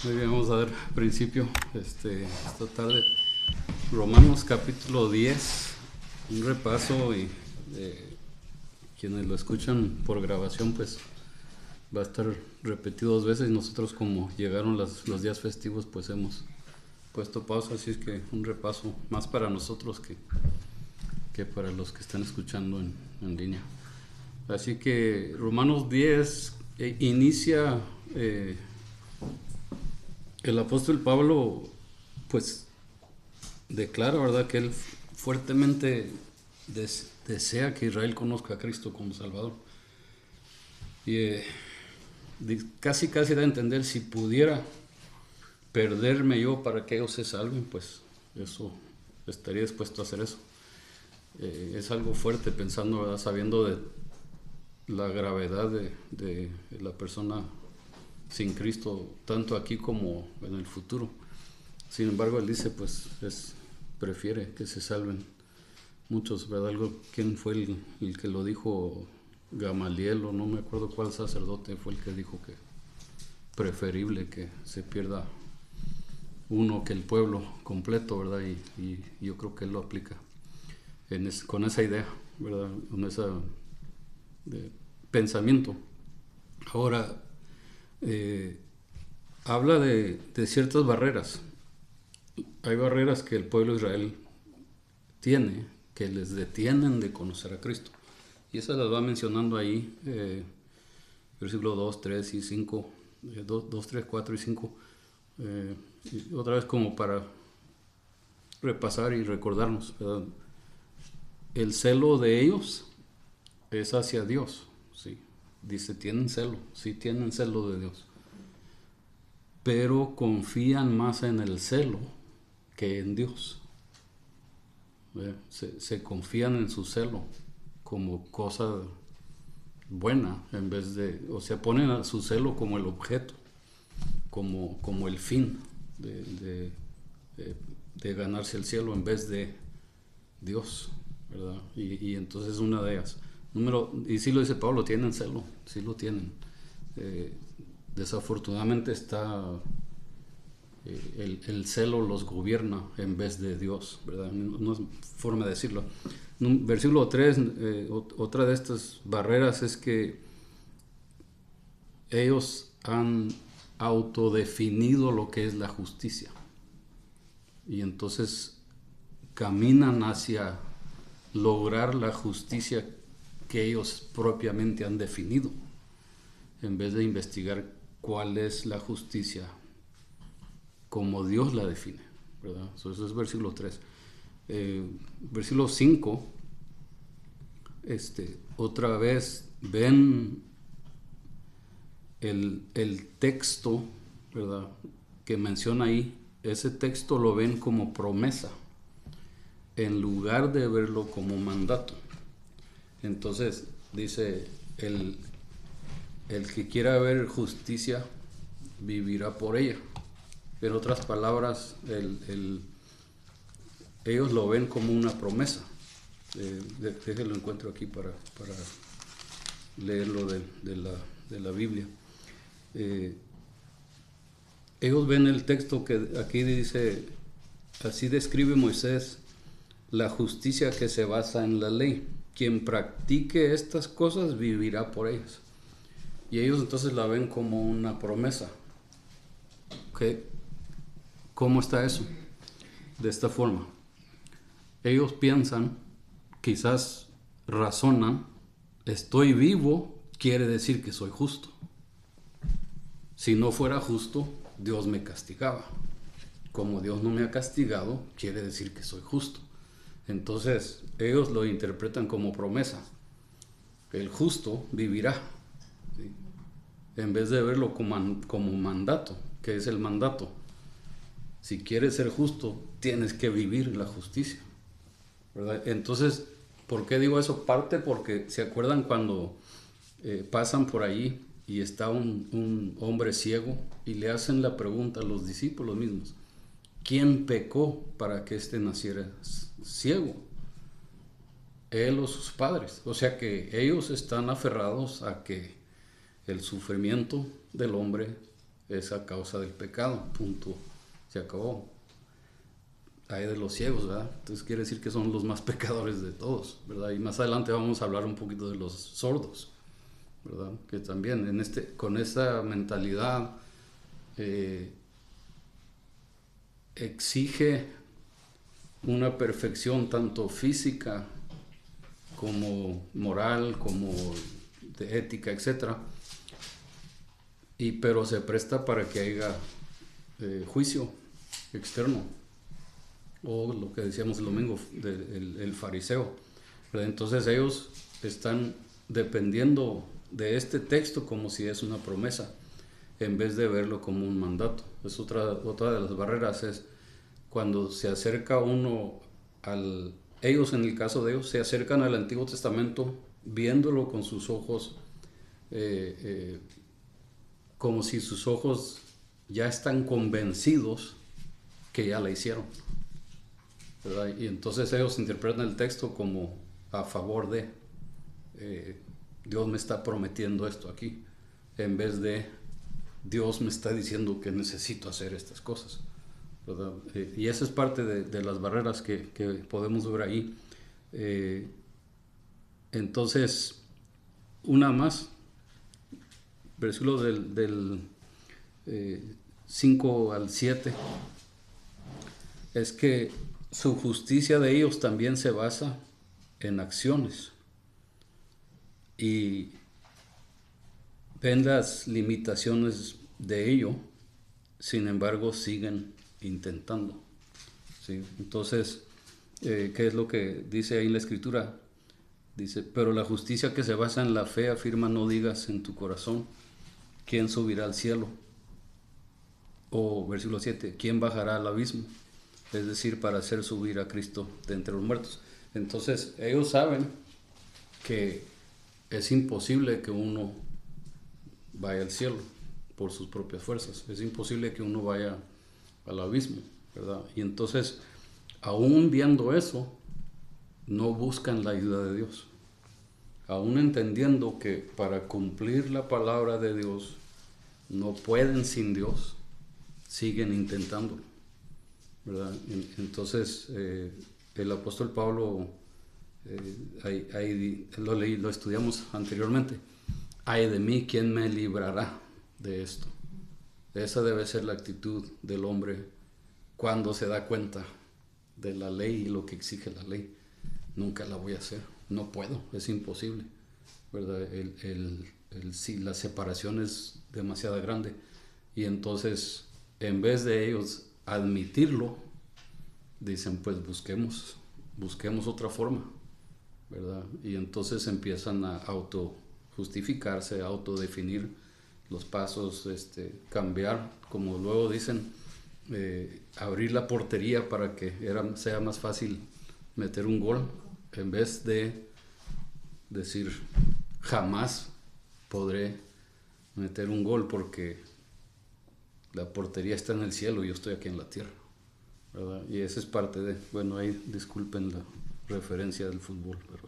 Muy bien, vamos a dar principio esta tarde. Romanos capítulo 10, un repaso y quienes lo escuchan por grabación pues va a estar repetido 2 veces y nosotros como llegaron los días festivos pues hemos puesto pausa, así es que un repaso más para nosotros que para los que están escuchando en línea. Así que Romanos 10 inicia... el apóstol Pablo pues declara, ¿verdad?, que él fuertemente desea que Israel conozca a Cristo como Salvador. Y casi da a entender, si pudiera perderme yo para que ellos se salven, pues eso, estaría dispuesto a hacer eso. Es algo fuerte pensando, ¿verdad?, sabiendo de la gravedad de la persona sin Cristo, tanto aquí como en el futuro. Sin embargo, él dice, pues, prefiere que se salven muchos, ¿verdad? ¿Quién fue el que lo dijo? Gamaliel, o no me acuerdo cuál sacerdote fue el que dijo que preferible que se pierda uno que el pueblo completo, ¿verdad? Y yo creo que él lo aplica con esa idea, ¿verdad? Con ese pensamiento. Ahora, habla de ciertas barreras. Hay barreras que el pueblo de Israel tiene que les detienen de conocer a Cristo. Y esas las va mencionando ahí, versículos 2, 3 y 5, 2, 3, 4 y 5. Y otra vez como para repasar y recordarnos, ¿verdad? El celo de ellos es hacia Dios, ¿sí? Dice, tienen celo, sí tienen celo de Dios, pero confían más en el celo que en Dios. Se confían en su celo como cosa buena, en vez de, o sea, ponen a su celo como el objeto, como el fin de ganarse el cielo en vez de Dios, ¿verdad? Y entonces una de ellas. Y sí lo dice Pablo, tienen celo, sí lo tienen. Desafortunadamente el celo los gobierna en vez de Dios, ¿verdad? No es forma de decirlo. Versículo 3, otra de estas barreras es que ellos han autodefinido lo que es la justicia. Y entonces caminan hacia lograr la justicia que ellos propiamente han definido, en vez de investigar cuál es la justicia como Dios la define, ¿verdad? Eso es versículo 3. Versículo 5, otra vez ven el texto, ¿verdad?, que menciona ahí. Ese texto lo ven como promesa en lugar de verlo como mandato. Entonces dice, el que quiera ver justicia vivirá por ella. En otras palabras, ellos lo ven como una promesa. Déjenlo encuentro aquí para leerlo de la Biblia. Ellos ven el texto que aquí dice, así describe Moisés la justicia que se basa en la ley. Quien practique estas cosas vivirá por ellas. Y ellos entonces la ven como una promesa. ¿Cómo está eso? De esta forma. Ellos piensan, quizás razonan, estoy vivo quiere decir que soy justo. Si no fuera justo, Dios me castigaba. Como Dios no me ha castigado, quiere decir que soy justo. Entonces, ellos lo interpretan como promesa. El justo vivirá, ¿sí?, en vez de verlo como mandato. ¿Qué es el mandato? Si quieres ser justo, tienes que vivir la justicia, ¿verdad? Entonces, ¿por qué digo eso? Parte porque se acuerdan cuando pasan por ahí y está un hombre ciego y le hacen la pregunta a los discípulos mismos, ¿quién pecó para que éste naciera ciego? Él o sus padres. O sea que ellos están aferrados a que el sufrimiento del hombre es a causa del pecado, punto, se acabó. Hay de los ciegos, ¿verdad? Entonces quiere decir que son los más pecadores de todos, ¿verdad? Y más adelante vamos a hablar un poquito de los sordos, ¿verdad? Que también con esa mentalidad exige una perfección tanto física como moral, como de ética, etcétera, pero se presta para que haya juicio externo, o lo que decíamos el domingo, el fariseo, ¿verdad? Entonces ellos están dependiendo de este texto como si es una promesa, en vez de verlo como un mandato. Es otra de las barreras, es cuando se acerca uno ellos, en el caso de ellos, se acercan al Antiguo Testamento viéndolo con sus ojos, como si sus ojos ya están convencidos que ya la hicieron, ¿verdad? Y entonces ellos interpretan el texto como a favor de Dios me está prometiendo esto aquí, en vez de Dios me está diciendo que necesito hacer estas cosas, ¿verdad? Y esa es parte de las barreras que podemos ver ahí. Entonces, una más, versículos del 5 al 7, es que su justicia de ellos también se basa en acciones. Y ven las limitaciones de ello, sin embargo siguen intentando, ¿sí? Entonces, ¿qué es lo que dice ahí la Escritura? Dice, pero la justicia que se basa en la fe afirma, no digas en tu corazón, ¿quién subirá al cielo? O versículo 7, ¿quién bajará al abismo? Es decir, para hacer subir a Cristo de entre los muertos. Entonces, ellos saben que es imposible que uno vaya al cielo por sus propias fuerzas. Es imposible que uno vaya al abismo, ¿verdad? Y entonces, aún viendo eso, no buscan la ayuda de Dios. Aún entendiendo que para cumplir la palabra de Dios no pueden sin Dios, siguen intentándolo, ¿verdad? Entonces, el apóstol Pablo, lo estudiamos anteriormente. Ay de mí, ¿quién me librará de esto? Esa debe ser la actitud del hombre cuando se da cuenta de la ley y lo que exige la ley. Nunca la voy a hacer, no puedo, es imposible, ¿verdad? La separación es demasiado grande, y entonces, en vez de ellos admitirlo, dicen, pues busquemos otra forma, ¿verdad? Y entonces empiezan a autojustificarse, a autodefinir los pasos, cambiar, como luego dicen, abrir la portería para que sea más fácil meter un gol, en vez de decir, jamás podré meter un gol porque la portería está en el cielo y yo estoy aquí en la tierra, ¿verdad? Y esa es parte de, bueno, ahí disculpen la referencia del fútbol, pero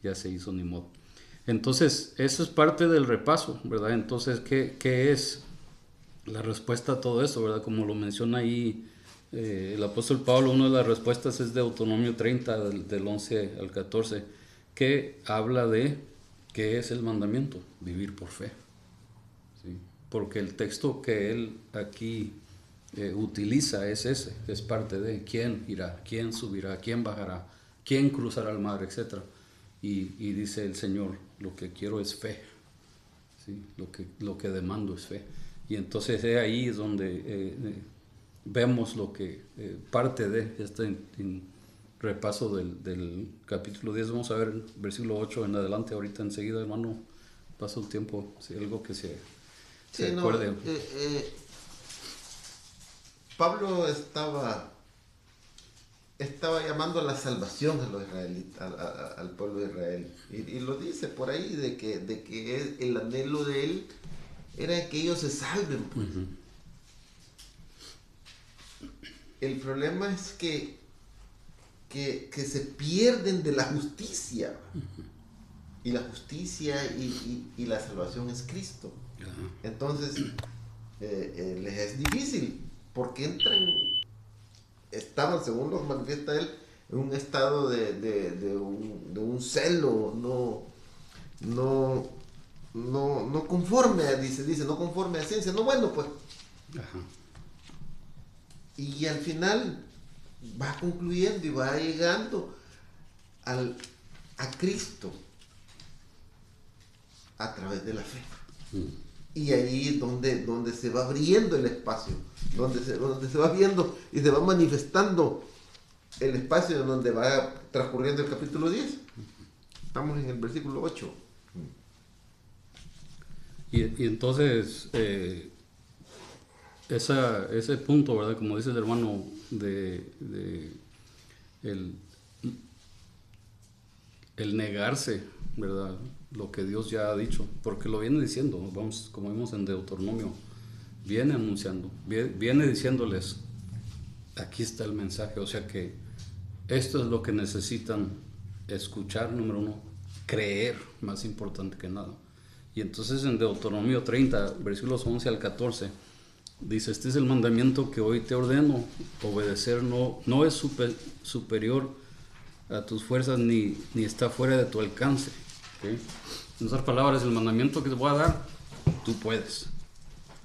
ya se hizo, ni modo. Entonces, eso es parte del repaso, ¿verdad? Entonces, ¿qué es la respuesta a todo eso, ¿verdad? Como lo menciona ahí el apóstol Pablo, una de las respuestas es de Deuteronomio 30, del 11 al 14, que habla de qué es el mandamiento, vivir por fe, ¿sí? Porque el texto que él aquí utiliza es ese, es parte de quién irá, quién subirá, quién bajará, quién cruzará el mar, etc. Y dice el Señor, lo que quiero es fe, ¿sí? Lo que demando es fe. Y entonces ahí es donde vemos lo que parte de este repaso del capítulo 10. Vamos a ver el versículo 8 en adelante, ahorita enseguida, hermano, pasa el tiempo, si algo que se acuerde. Pablo estaba llamando a la salvación a los israelitas, al pueblo de Israel, y lo dice por ahí de que el anhelo de él era que ellos se salven, pues. Uh-huh. El problema es que se pierden de la justicia. Uh-huh. Y la justicia y la salvación es Cristo. Uh-huh. Entonces, les es difícil, porque estaban, según lo manifiesta él, en un estado de un celo, no conforme, dice, no conforme a ciencia, no bueno, pues. Ajá. Y al final va concluyendo y va llegando a Cristo a través de la fe. Y ahí es donde se va abriendo el espacio, donde se va viendo y se va manifestando el espacio en donde va transcurriendo el capítulo 10. Estamos en el versículo 8. Y entonces, ese punto, ¿verdad? Como dice el hermano, el negarse, ¿verdad? Lo que Dios ya ha dicho, porque lo viene diciendo, vamos, como vimos en Deuteronomio, viene anunciando, viene diciéndoles, aquí está el mensaje, o sea que esto es lo que necesitan escuchar, número uno, creer, más importante que nada. Y entonces en Deuteronomio 30, versículos 11 al 14, dice, este es el mandamiento que hoy te ordeno, obedecer no es superior a tus fuerzas ni está fuera de tu alcance. ¿Okay? En otras palabras, el mandamiento que te voy a dar, tú puedes.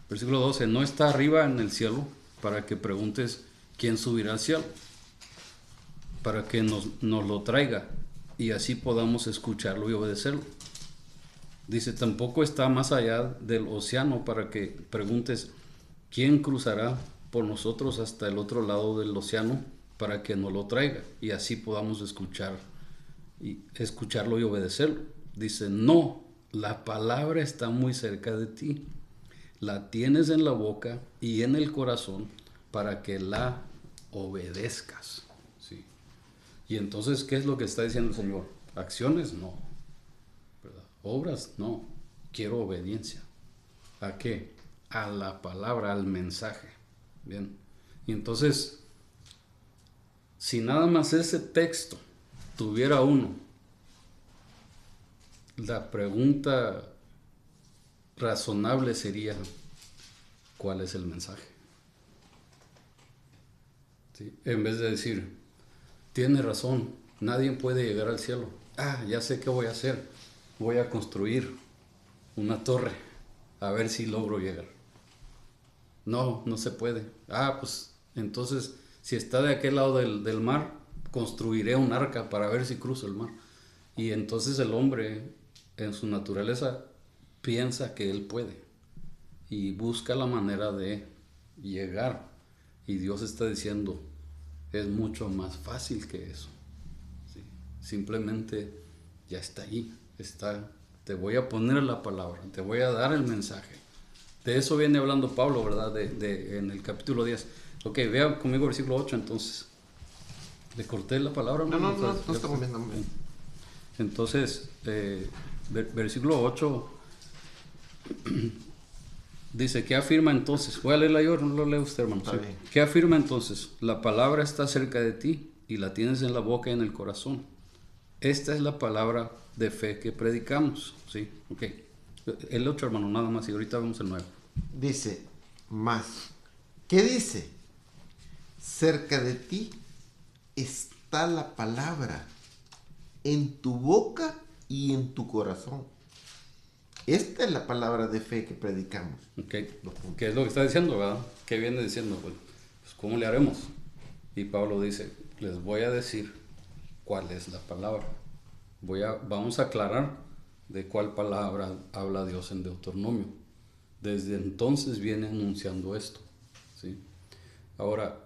Versículo 12, no está arriba en el cielo para que preguntes quién subirá al cielo, para que nos lo traiga y así podamos escucharlo y obedecerlo. Dice, tampoco está más allá del océano para que preguntes quién cruzará por nosotros hasta el otro lado del océano para que nos lo traiga y así podamos escucharlo y obedecerlo. Dice, no, la palabra está muy cerca de ti, la tienes en la boca y en el corazón para que la obedezcas. ¿Sí? Y entonces, ¿qué es lo que está diciendo el Señor? Acciones, no. ¿Verdad? Obras, no. Quiero obediencia. ¿A qué? A la palabra, al mensaje. Bien. Y entonces, si nada más ese texto tuviera uno, la pregunta razonable sería, ¿cuál es el mensaje? ¿Sí? En vez de decir, tiene razón, nadie puede llegar al cielo. Ya sé qué voy a hacer. Voy a construir una torre, a ver si logro llegar. No se puede. Pues entonces, si está de aquel lado del mar, construiré un arca para ver si cruzo el mar. Y entonces el hombre, en su naturaleza, piensa que él puede y busca la manera de llegar. Y Dios está diciendo, es mucho más fácil que eso. ¿Sí? Simplemente ya está ahí, te voy a poner la palabra, te voy a dar el mensaje. De eso viene hablando Pablo, ¿verdad? En el capítulo 10. Ok, vea conmigo versículo 8 entonces. ¿Le corté la palabra? No estamos viendo. Entonces, versículo 8 dice, ¿qué afirma entonces? Voy a leerla yo, no lo lee usted, hermano. ¿Sí? ¿Qué afirma entonces? La palabra está cerca de ti y la tienes en la boca y en el corazón. Esta es la palabra de fe que predicamos. ¿Sí? Ok. El 8, hermano, nada más, y ahorita vemos el 9. Dice, más. ¿Qué dice? Cerca de ti está la palabra, en tu boca y en tu corazón. Esta es la palabra de fe que predicamos. Okay. ¿Qué es lo que está diciendo, verdad? ¿Qué viene diciendo? Pues, ¿cómo le haremos? Y Pablo dice, les voy a decir cuál es la palabra. Vamos a aclarar de cuál palabra habla Dios en Deuteronomio. Desde entonces viene anunciando esto. ¿Sí? Ahora,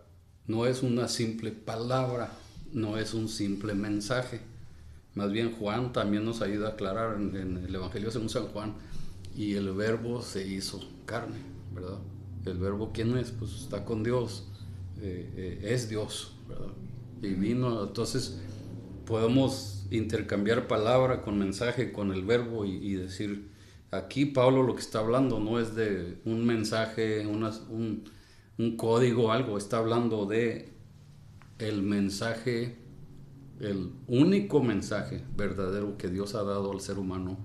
no es una simple palabra, no es un simple mensaje. Más bien Juan también nos ayuda a aclarar en el Evangelio según San Juan, y el verbo se hizo carne, ¿verdad? El verbo, ¿quién es? Pues está con Dios, es Dios, ¿verdad? Y vino, entonces podemos intercambiar palabra con mensaje, con el verbo y decir, aquí Pablo lo que está hablando no es de un mensaje, un código, algo, está hablando de el mensaje, el único mensaje verdadero que Dios ha dado al ser humano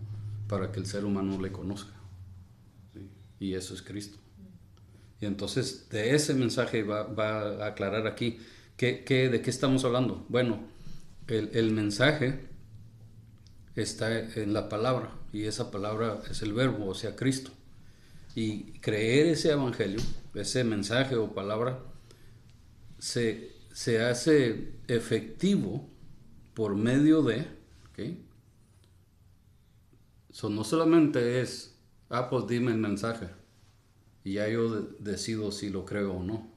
para que el ser humano le conozca. ¿Sí? Y eso es Cristo. Y entonces de ese mensaje va a aclarar aquí de qué estamos hablando. Bueno, el mensaje está en la palabra, y esa palabra es el verbo, o sea, Cristo. Y creer ese evangelio, ese mensaje o palabra, se hace efectivo por medio de, ¿ok? So, no solamente es, pues dime el mensaje y ya yo decido si lo creo o no.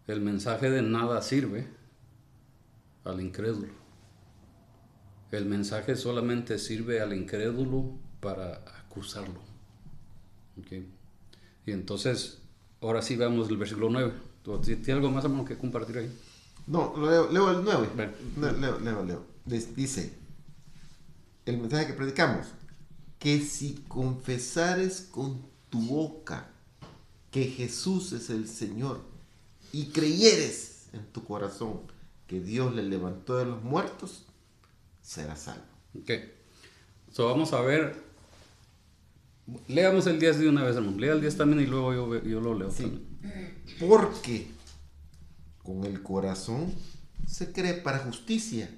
El mensaje de nada sirve al incrédulo. El mensaje solamente sirve al incrédulo para acusarlo. ¿Okay? Y entonces, ahora sí vemos el versículo 9. ¿Tiene algo más, hermano, que compartir ahí? No, leo el 9. Leo. Dice, el mensaje que predicamos, que si confesares con tu boca que Jesús es el Señor y creyeres en tu corazón que Dios le levantó de los muertos, serás salvo. Ok. So, vamos a ver. Leamos el 10 de una vez, hermano. Lea el 10 también y luego yo lo leo también. Porque con el corazón se cree para justicia,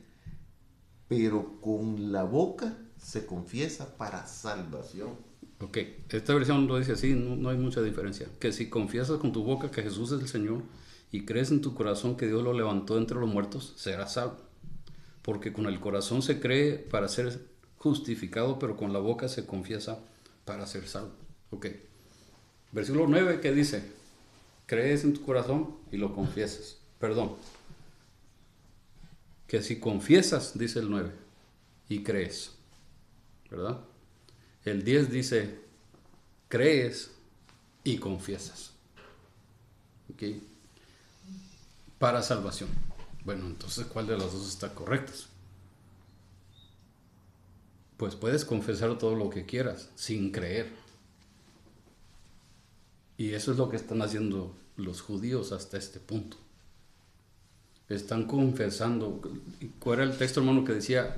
pero con la boca se confiesa para salvación. Ok, esta versión lo dice así, no hay mucha diferencia. Que si confiesas con tu boca que Jesús es el Señor y crees en tu corazón que Dios lo levantó entre los muertos, serás salvo. Porque con el corazón se cree para ser justificado, pero con la boca se confiesa para ser salvo. Ok. Versículo 9, ¿qué dice? Crees en tu corazón y lo confiesas. Perdón. Que si confiesas, dice el 9, y crees, ¿verdad? El 10 dice, crees y confiesas. ¿Ok? Para salvación. Bueno, entonces, ¿cuál de las dos está correcta? Pues puedes confesar todo lo que quieras sin creer. Y eso es lo que están haciendo los judíos hasta este punto. Están confesando. ¿Cuál era el texto, hermano, que decía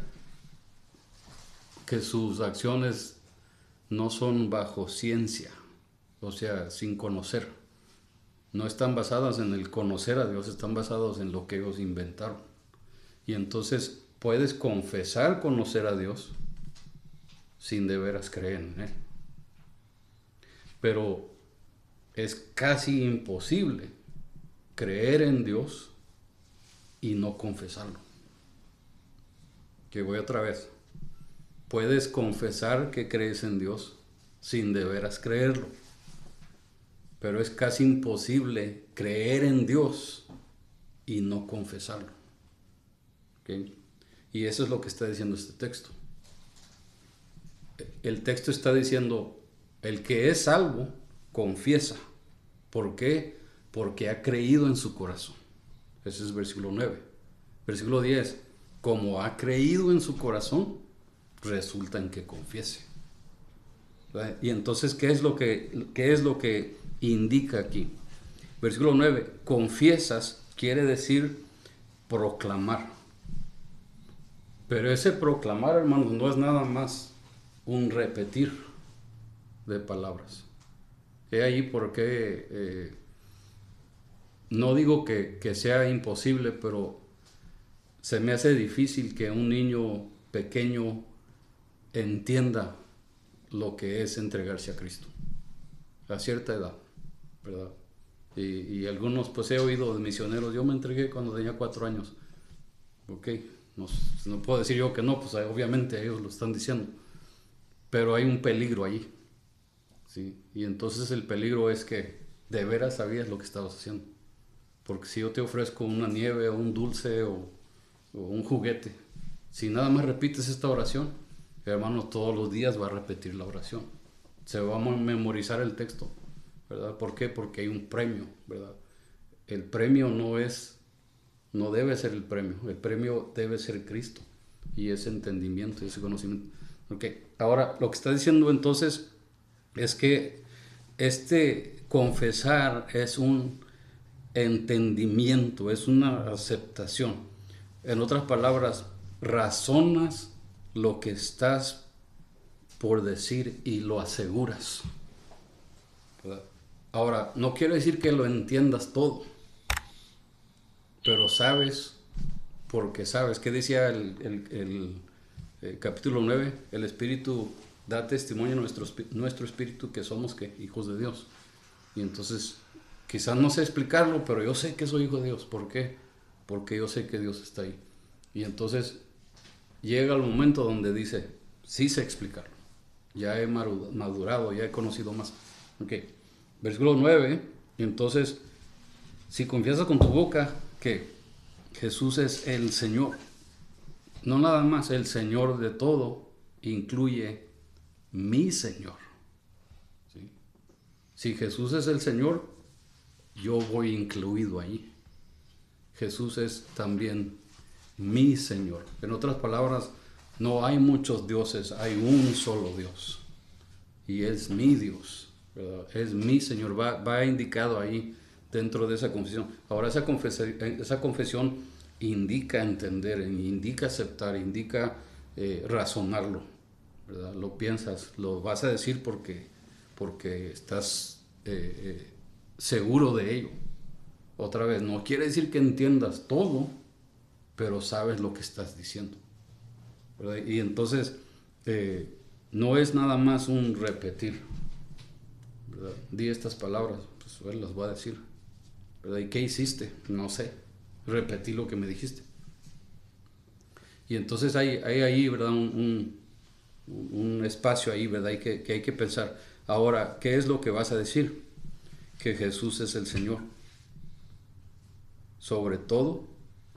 que sus acciones no son bajo ciencia? O sea, sin conocer. No están basadas en el conocer a Dios, están basadas en lo que ellos inventaron. Y entonces puedes confesar conocer a Dios sin de veras creer en Él. Pero es casi imposible creer en Dios y no confesarlo. Que voy otra vez. Puedes confesar que crees en Dios sin de veras creerlo. Pero es casi imposible creer en Dios y no confesarlo. ¿Okay? Y eso es lo que está diciendo este texto. El texto está diciendo, el que es salvo, confiesa. ¿Por qué? Porque ha creído en su corazón. Ese es versículo 9. Versículo 10. Como ha creído en su corazón, resulta en que confiese. ¿Verdad? Y entonces, ¿qué es lo que indica aquí? Versículo 9. Confiesas quiere decir proclamar. Pero ese proclamar, hermanos, no es nada más un repetir de palabras. He ahí por qué no digo que sea imposible, pero se me hace difícil que un niño pequeño entienda lo que es entregarse a Cristo a cierta edad, ¿verdad? Y algunos, pues he oído de misioneros, yo me entregué cuando tenía 4 años. Ok, no puedo decir yo que no, pues obviamente ellos lo están diciendo, pero hay un peligro allí, ¿sí? Y entonces el peligro es que de veras sabías lo que estabas haciendo. Porque si yo te ofrezco una nieve o un dulce o un juguete, si nada más repites esta oración, hermano, todos los días va a repetir la oración. Se va a memorizar el texto, ¿verdad? ¿Por qué? Porque hay un premio, ¿verdad? El premio no debe ser el premio debe ser Cristo y ese entendimiento y ese conocimiento. Okay. Ahora, lo que está diciendo entonces es que este confesar es un entendimiento, es una aceptación. En otras palabras, razonas lo que estás por decir y lo aseguras, ¿verdad? Ahora, no quiere decir que lo entiendas todo, pero sabes, porque sabes. ¿Qué decía el capítulo 9? El Espíritu da testimonio a nuestro espíritu que somos ¿qué? Hijos de Dios. Y entonces, quizás no sé explicarlo, pero yo sé que soy hijo de Dios. ¿Por qué? Porque yo sé que Dios está ahí. Y entonces llega el momento donde dice, sí sé explicarlo. Ya he madurado, ya he conocido más. Ok. Versículo 9. Entonces, si confiesas con tu boca que Jesús es el Señor, no nada más el Señor de todo, incluye mi Señor. ¿Sí? Si Jesús es el Señor, yo voy incluido ahí. Jesús es también mi Señor. En otras palabras, no hay muchos dioses, hay un solo Dios. Y es mi Dios, ¿verdad? Es mi Señor. Va indicado ahí dentro de esa confesión. Ahora esa confesión indica entender, indica aceptar, indica razonarlo, ¿verdad? Lo piensas, lo vas a decir porque estás seguro de ello. Otra vez, no quiere decir que entiendas todo, pero sabes lo que estás diciendo, ¿verdad? Y entonces no es nada más un repetir, ¿verdad? Di estas palabras, pues las voy a decir, ¿verdad? ¿Y qué hiciste? No sé, repetí lo que me dijiste. Y entonces hay ahí, ¿verdad? Un espacio ahí, ¿verdad? Que hay que pensar. Ahora, ¿qué es lo que vas a decir? Que Jesús es el Señor, sobre todo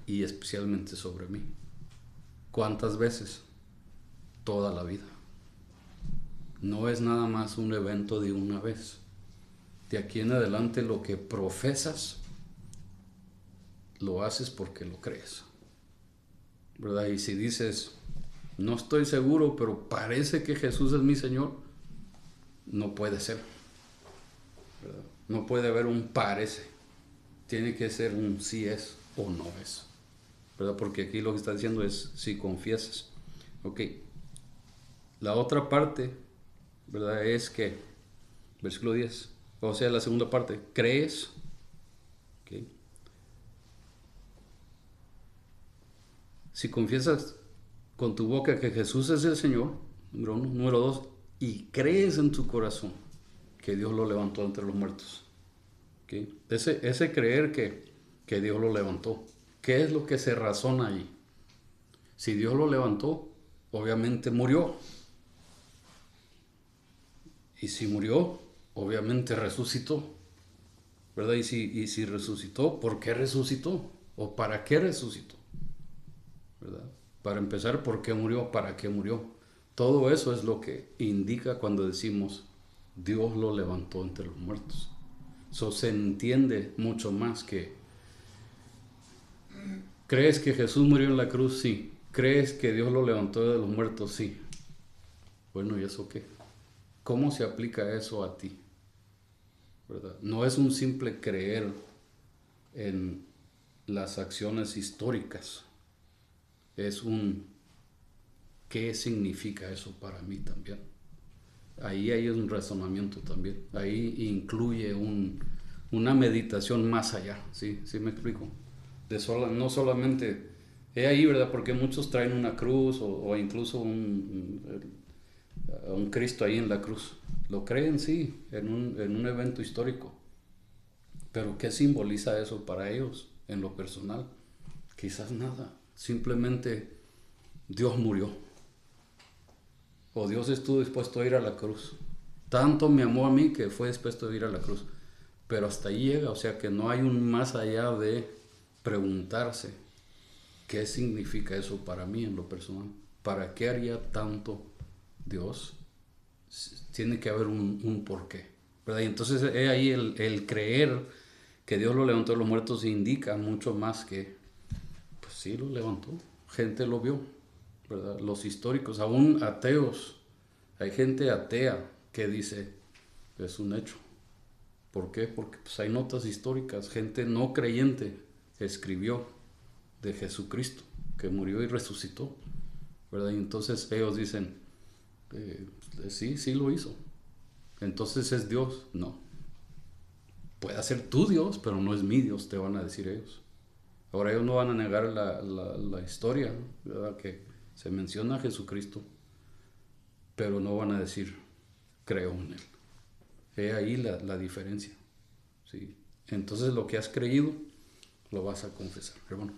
y especialmente sobre mí. ¿Cuántas veces? Toda la vida. No es nada más un evento de una vez. De aquí en adelante lo que profesas lo haces porque lo crees, ¿verdad? Y si dices, no estoy seguro, pero parece que Jesús es mi Señor, no puede ser, ¿verdad? No puede haber un parece, tiene que ser un sí es o no es, ¿verdad? Porque aquí lo que está diciendo es si confiesas. Ok, la otra parte, ¿verdad? Es que, versículo 10, o sea, la segunda parte, crees, ¿okay? Si confiesas con tu boca que Jesús es el Señor, número uno. Número dos, y crees en tu corazón que Dios lo levantó entre los muertos. ¿Okay? Ese creer que Dios lo levantó. ¿Qué es lo que se razona ahí? Si Dios lo levantó, obviamente murió. Y si murió, obviamente resucitó, ¿verdad? Y si resucitó, ¿por qué resucitó? ¿O para qué resucitó? ¿Verdad? Para empezar, ¿por qué murió? ¿Para qué murió? Todo eso es lo que indica cuando decimos Dios lo levantó entre los muertos. Eso se entiende mucho más que ¿crees que Jesús murió en la cruz? Sí. ¿Crees que Dios lo levantó de los muertos? Sí. Bueno, ¿y eso qué? ¿Cómo se aplica eso a ti? ¿Verdad? No es un simple creer en las acciones históricas. Es un ¿qué significa eso para mí también? Ahí hay un razonamiento también. Ahí incluye una meditación más allá. ¿Sí? ¿Sí me explico? No solamente... Es ahí, ¿verdad? Porque muchos traen una cruz o incluso un Cristo ahí en la cruz. Lo creen, sí, en un evento histórico. Pero ¿qué simboliza eso para ellos en lo personal? Quizás nada. Simplemente Dios murió. O Dios estuvo dispuesto a ir a la cruz. Tanto me amó a mí que fue dispuesto a ir a la cruz. Pero hasta ahí llega, o sea que no hay un más allá de preguntarse qué significa eso para mí en lo personal. ¿Para qué haría tanto Dios? Tiene que haber un porqué, ¿verdad? Y entonces es ahí el creer que Dios lo levantó de los muertos indica mucho más que, pues sí, lo levantó. Gente lo vio, ¿verdad? Los históricos, aún ateos, hay gente atea que dice, es un hecho. ¿Por qué? Porque pues, hay notas históricas, gente no creyente escribió de Jesucristo, que murió y resucitó, ¿verdad? Y entonces ellos dicen, sí, sí lo hizo. Entonces es Dios. No. puede ser tu Dios, pero no es mi Dios, te van a decir ellos. Ahora ellos no van a negar la historia, ¿verdad? Que se menciona a Jesucristo, pero no van a decir, creo en Él. He ahí la diferencia, ¿sí? Entonces lo que has creído, lo vas a confesar, hermano.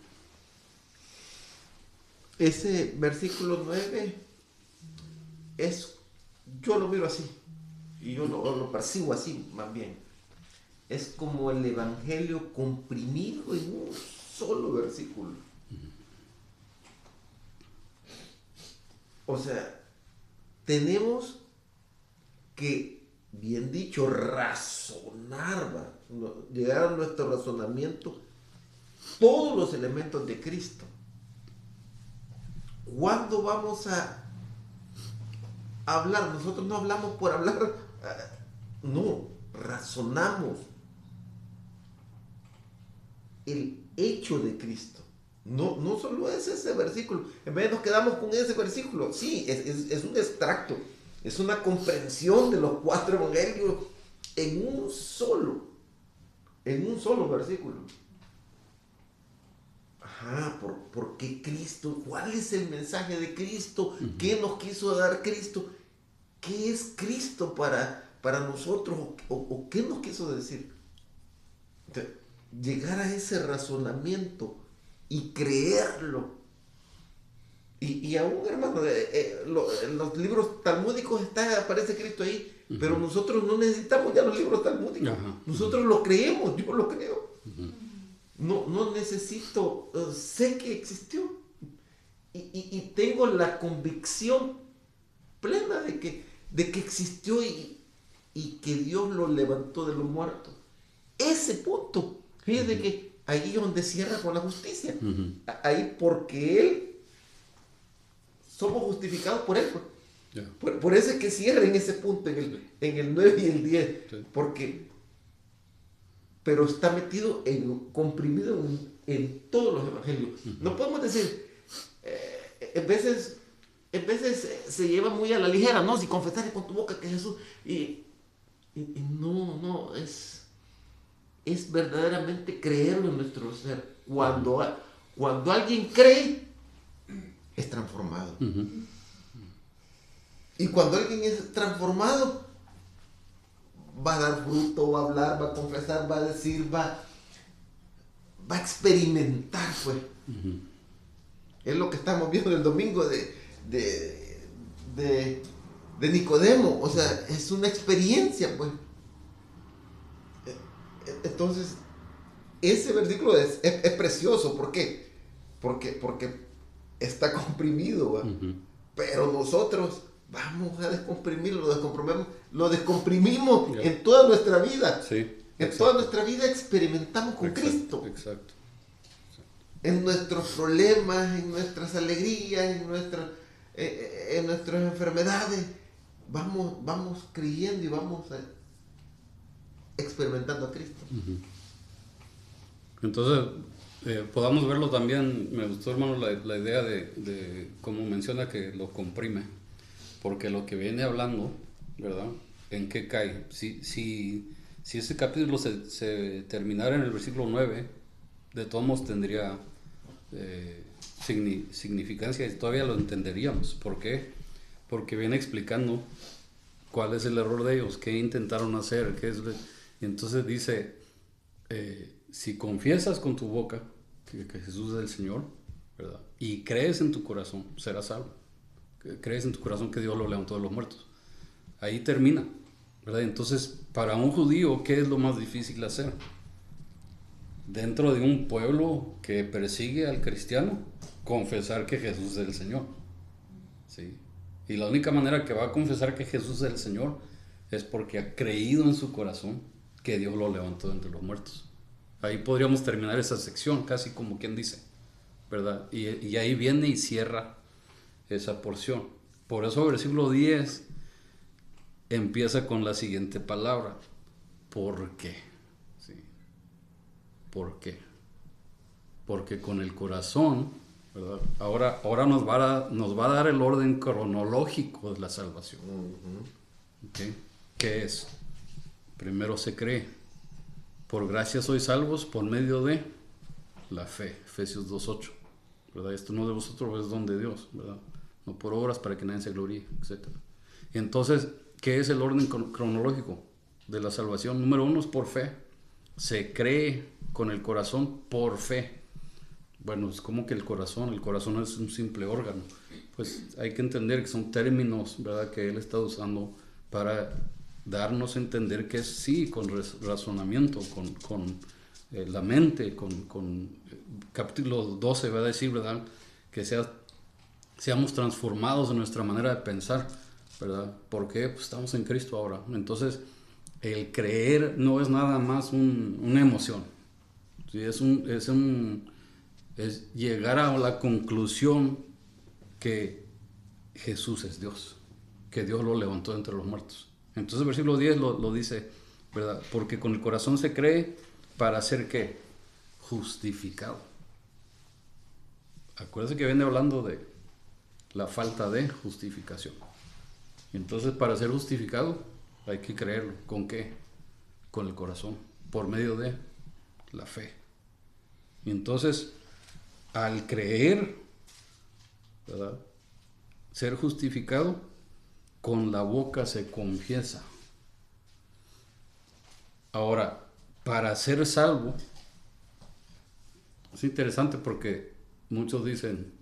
Ese versículo 9 yo lo miro así, y yo lo percibo así, más bien. Es como el evangelio comprimido en un solo versículo. O sea, tenemos que, bien dicho, razonar, llegar a nuestro razonamiento todos los elementos de Cristo. ¿Cuándo vamos a hablar? Nosotros no hablamos por hablar, no, razonamos el hecho de Cristo. No solo es ese versículo. En vez nos quedamos con ese versículo. Sí, es un extracto. Es una comprensión de los 4 evangelios en un solo versículo. Ajá, ¿por qué Cristo? ¿Cuál es el mensaje de Cristo? ¿Qué nos quiso dar Cristo? ¿Qué es Cristo para nosotros? ¿O qué nos quiso decir? Entonces, llegar a ese razonamiento y creerlo. Y aún, hermano, en los libros talmúdicos aparece Cristo ahí, pero nosotros no necesitamos ya los libros talmúdicos. Nosotros lo creemos, yo lo creo. No necesito, sé que existió. Y tengo la convicción plena de que existió y que Dios lo levantó de los muertos. Ese punto, fíjate que ahí es donde cierra con la justicia. Ahí porque Él, somos justificados por Él. Por eso es que cierra en ese punto, en el 9 y el 10. Pero está metido, comprimido en todos los evangelios. No podemos decir, en veces se lleva muy a la ligera, ¿no? Si confesares con tu boca que Jesús... Y no, es verdaderamente creerlo en nuestro ser. Cuando alguien cree, es transformado. Y cuando alguien es transformado, va a dar fruto, va a hablar, va a confesar, va a decir, va a experimentar, pues. Es lo que estamos viendo el domingo de Nicodemo. O sea, es una experiencia, pues. Entonces, ese versículo es precioso. ¿Por qué? Porque está comprimido, ¿va? Pero nosotros vamos a descomprimirlo, lo descomprimimos en toda nuestra vida. Toda nuestra vida experimentamos con Cristo. Exacto. En nuestros problemas, en nuestras alegrías, en nuestras enfermedades, vamos creyendo y vamos experimentando a Cristo. Entonces, podamos verlo también. Me gustó, hermano, la idea de cómo menciona que lo comprime, porque lo que viene hablando, ¿verdad? ¿En qué cae? Si ese capítulo se terminara en el versículo 9, de todos modos tendría significancia y todavía lo entenderíamos. ¿Por qué? Porque viene explicando cuál es el error de ellos, qué intentaron hacer, y entonces dice, si confiesas con tu boca que Jesús es el Señor, ¿verdad? Y crees en tu corazón, serás salvo. Crees en tu corazón que Dios lo levantó de los muertos. Ahí termina, ¿verdad? Entonces, para un judío, ¿qué es lo más difícil hacer? Dentro de un pueblo que persigue al cristiano, confesar que Jesús es el Señor. ¿Sí? Y la única manera que va a confesar que Jesús es el Señor es porque ha creído en su corazón que Dios lo levantó de entre los muertos. Ahí podríamos terminar esa sección, casi como quien dice, ¿verdad? Y ahí viene y cierra esa porción. Por eso el versículo 10 empieza con la siguiente palabra: ¿por qué? ¿Sí? ¿Por qué? Porque con el corazón, ¿verdad? Ahora nos va a dar el orden cronológico de la salvación. ¿Okay? ¿Qué es? Primero se cree, por gracia sois salvos por medio de la fe, Efesios 2:8, ¿verdad? Esto no de vosotros, es don de Dios, ¿verdad? No por obras para que nadie se gloríe, etc. Entonces, ¿qué es el orden cronológico de la salvación? Número 1 es por fe. Se cree con el corazón por fe. Bueno, es como que el corazón es un simple órgano. Pues hay que entender que son términos, ¿verdad?, que él está usando para darnos a entender que es sí, con razonamiento, con la mente, con capítulo 12 va a decir, ¿verdad?, que seamos transformados en nuestra manera de pensar, ¿verdad? ¿Por qué? Pues estamos en Cristo ahora. Entonces, el creer no es nada más una emoción, ¿sí? Es llegar a la conclusión que Jesús es Dios, que Dios lo levantó entre los muertos. Entonces el versículo 10 lo dice, ¿verdad? Porque con el corazón se cree para ser ¿qué? Justificado. Acuérdense que viene hablando de la falta de justificación. Entonces, para ser justificado hay que creerlo. ¿Con qué? Con el corazón, por medio de la fe. Y entonces, al creer, ¿verdad?, ser justificado, con la boca se confiesa. Ahora, para ser salvo, es interesante porque muchos dicen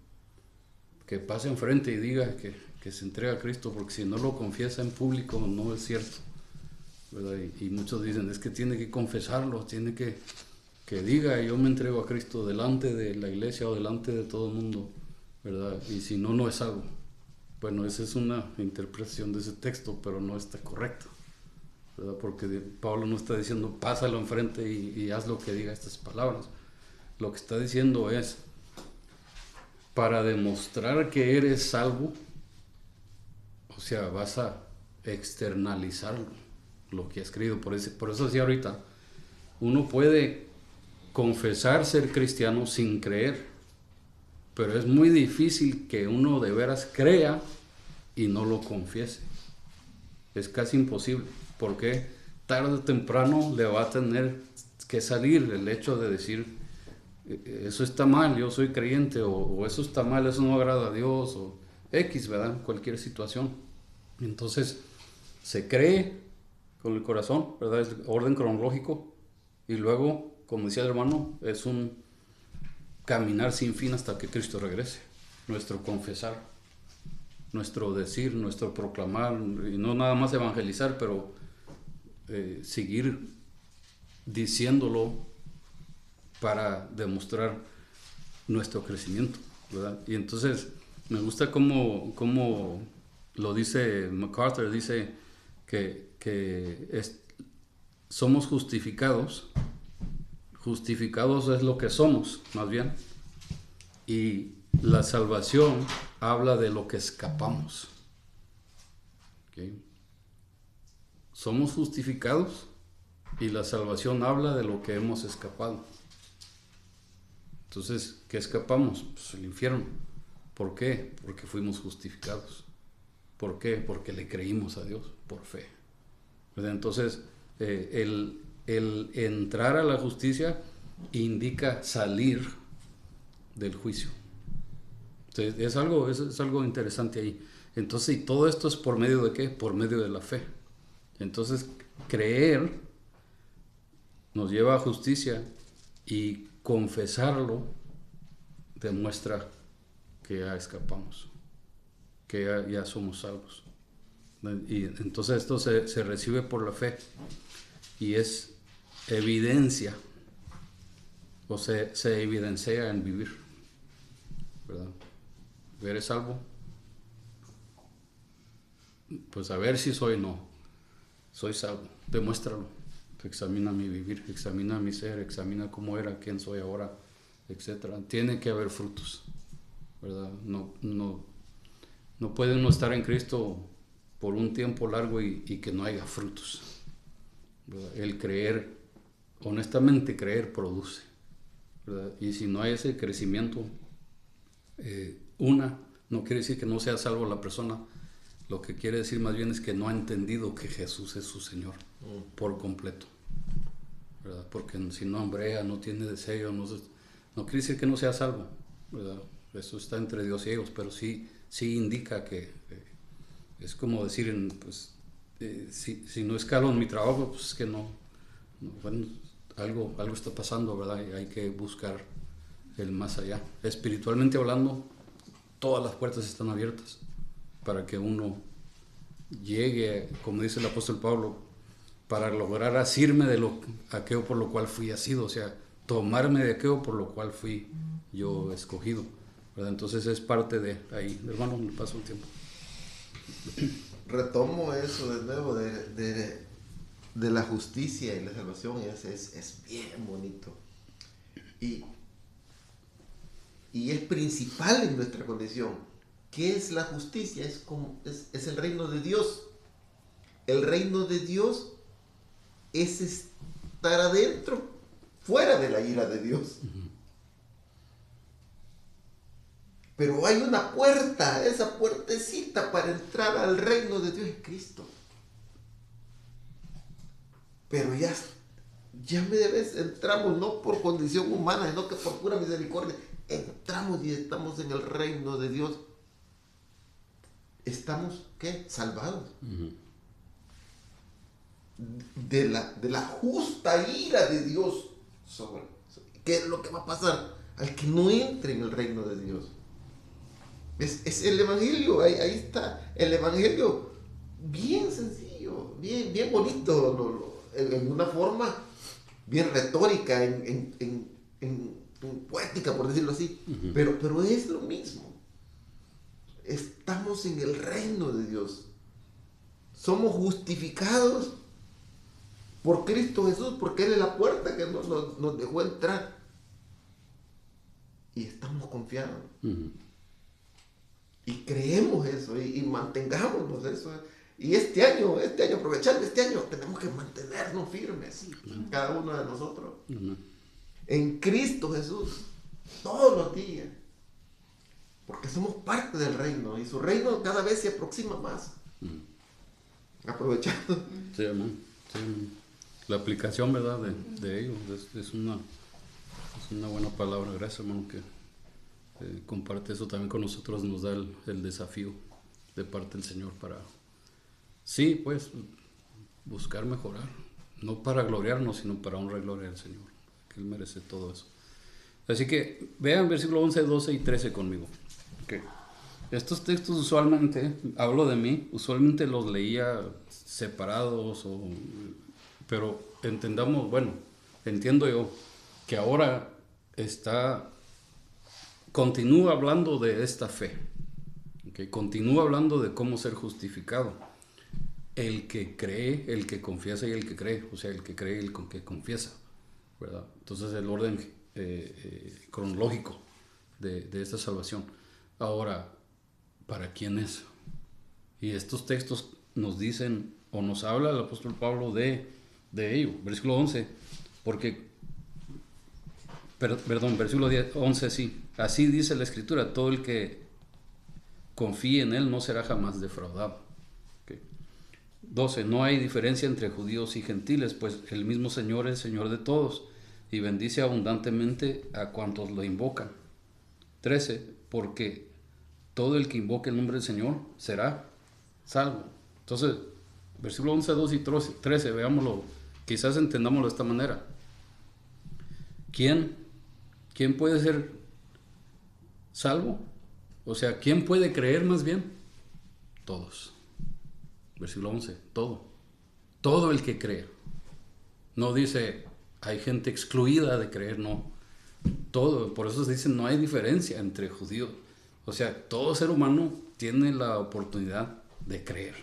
que pase enfrente y diga que se entrega a Cristo, porque si no lo confiesa en público no es cierto, ¿verdad? Y muchos dicen, es que tiene que confesarlo, tiene que diga, yo me entrego a Cristo delante de la iglesia o delante de todo el mundo, ¿verdad? Y si no, no es salvo. Bueno, esa es una interpretación de ese texto, pero no está correcta, ¿verdad? Porque Pablo no está diciendo, pásalo enfrente y haz lo que diga estas palabras. Lo que está diciendo es, para demostrar que eres salvo, o sea, vas a externalizar lo que ha escrito. Por eso decía ahorita, uno puede confesar ser cristiano sin creer, pero es muy difícil que uno de veras crea y no lo confiese. Es casi imposible, porque tarde o temprano le va a tener que salir el hecho de decir, eso está mal, yo soy creyente, o eso está mal, eso no agrada a Dios, o X, ¿verdad? Cualquier situación. Entonces, se cree con el corazón, ¿verdad? Es orden cronológico, y luego, como decía el hermano, es un caminar sin fin hasta que Cristo regrese. Nuestro confesar, nuestro decir, nuestro proclamar, y no nada más evangelizar, pero seguir diciéndolo para demostrar nuestro crecimiento, ¿verdad? Y entonces me gusta cómo lo dice MacArthur, dice que somos justificados es lo que somos, más bien, y la salvación habla de lo que escapamos. ¿Okay? Somos justificados y la salvación habla de lo que hemos escapado. Entonces, ¿qué escapamos? Pues el infierno. ¿Por qué? Porque fuimos justificados. ¿Por qué? Porque le creímos a Dios por fe. Entonces, el entrar a la justicia indica salir del juicio. Entonces, es algo interesante ahí. Entonces, y todo esto es por medio de ¿qué? Por medio de la fe. Entonces, creer nos lleva a justicia y confesarlo demuestra que ya escapamos, que ya somos salvos. Y entonces esto se recibe por la fe y es evidencia, o se evidencia en vivir, ¿verdad? ¿Eres salvo? Pues a ver si soy salvo, demuéstralo. Examina mi vivir, examina mi ser, examina cómo era, quién soy ahora, etc. Tiene que haber frutos, ¿verdad? No puede uno estar en Cristo por un tiempo largo y que no haya frutos, ¿verdad? El creer, honestamente creer produce, ¿verdad? Y si no hay ese crecimiento, no quiere decir que no sea salvo la persona. Lo que quiere decir más bien es que no ha entendido que Jesús es su Señor por completo, ¿verdad? porque si no hambrea, no tiene deseo, no quiere decir que no sea salvo, ¿verdad? Eso está entre Dios y ellos, pero sí indica que es como decir, pues, si no escalo en mi trabajo, pues es que bueno, algo está pasando, ¿verdad? Y hay que buscar el más allá. Espiritualmente hablando, todas las puertas están abiertas para que uno llegue, como dice el apóstol Pablo, para lograr asirme de aquello por lo cual fui asido, o sea, tomarme de aquello por lo cual fui yo escogido, ¿verdad? Entonces es parte de ahí. Hermano, me paso el tiempo. Retomo eso de nuevo, de la justicia y la salvación, es bien bonito. Y es principal en nuestra condición. ¿Qué es la justicia? Es el reino de Dios. El reino de Dios es estar adentro, fuera de la ira de Dios. Pero hay una puerta, esa puertecita para entrar al reino de Dios es Cristo. Pero ya entramos no por condición humana, sino que por pura misericordia. Entramos y estamos en el reino de Dios. Estamos, ¿qué? Salvados. De la justa ira de Dios sobre. ¿Qué es lo que va a pasar al que no entre en el reino de Dios? Es el evangelio, ahí está. El evangelio bien sencillo, bien bonito, en una forma bien retórica, en poética, por decirlo así. Pero es lo mismo. Estamos en el reino de Dios. Somos justificados por Cristo Jesús, porque Él es la puerta que nos dejó entrar. Y estamos confiados. Y creemos eso, y mantengámonos eso. Y este año, aprovechando este año, tenemos que mantenernos firmes, cada uno de nosotros. En Cristo Jesús, todos los días. Porque somos parte del reino, y su reino cada vez se aproxima más. Aprovechando. Sí, amén. Sí, la aplicación, ¿verdad? De ello es una buena palabra. Gracias, hermano, que comparte eso también con nosotros. Nos da el desafío de parte del Señor para, sí, pues, buscar mejorar. No para gloriarnos, sino para honrar y gloria al Señor, que Él merece todo eso. Así que vean versículo 11, 12 y 13 conmigo. Okay. Estos textos usualmente, hablo de mí, usualmente los leía separados, pero entiendo yo que ahora continúa hablando de esta fe, ¿okay? Continúa hablando de cómo ser justificado. El que cree, el que confiesa y el que cree, o sea, el que cree y el que confiesa, ¿verdad? Entonces el orden cronológico de esta salvación. Ahora, ¿para quién es? Y estos textos nos dicen, o nos habla el apóstol Pablo de ello. Versículo 11, versículo 11, sí. Así dice la Escritura, todo el que confíe en Él no será jamás defraudado. Okay. 12, no hay diferencia entre judíos y gentiles, pues el mismo Señor es Señor de todos, y bendice abundantemente a cuantos lo invocan. 13, porque todo el que invoque el nombre del Señor será salvo. Entonces, versículo 11, 12 y 13, veámoslo, quizás entendámoslo de esta manera. ¿Quién puede ser salvo? O sea, ¿quién puede creer más bien? Todos. Versículo 11, todo el que cree. No dice, hay gente excluida de creer, no. Todo, por eso se dice, no hay diferencia entre judíos. O sea, todo ser humano tiene la oportunidad de creer.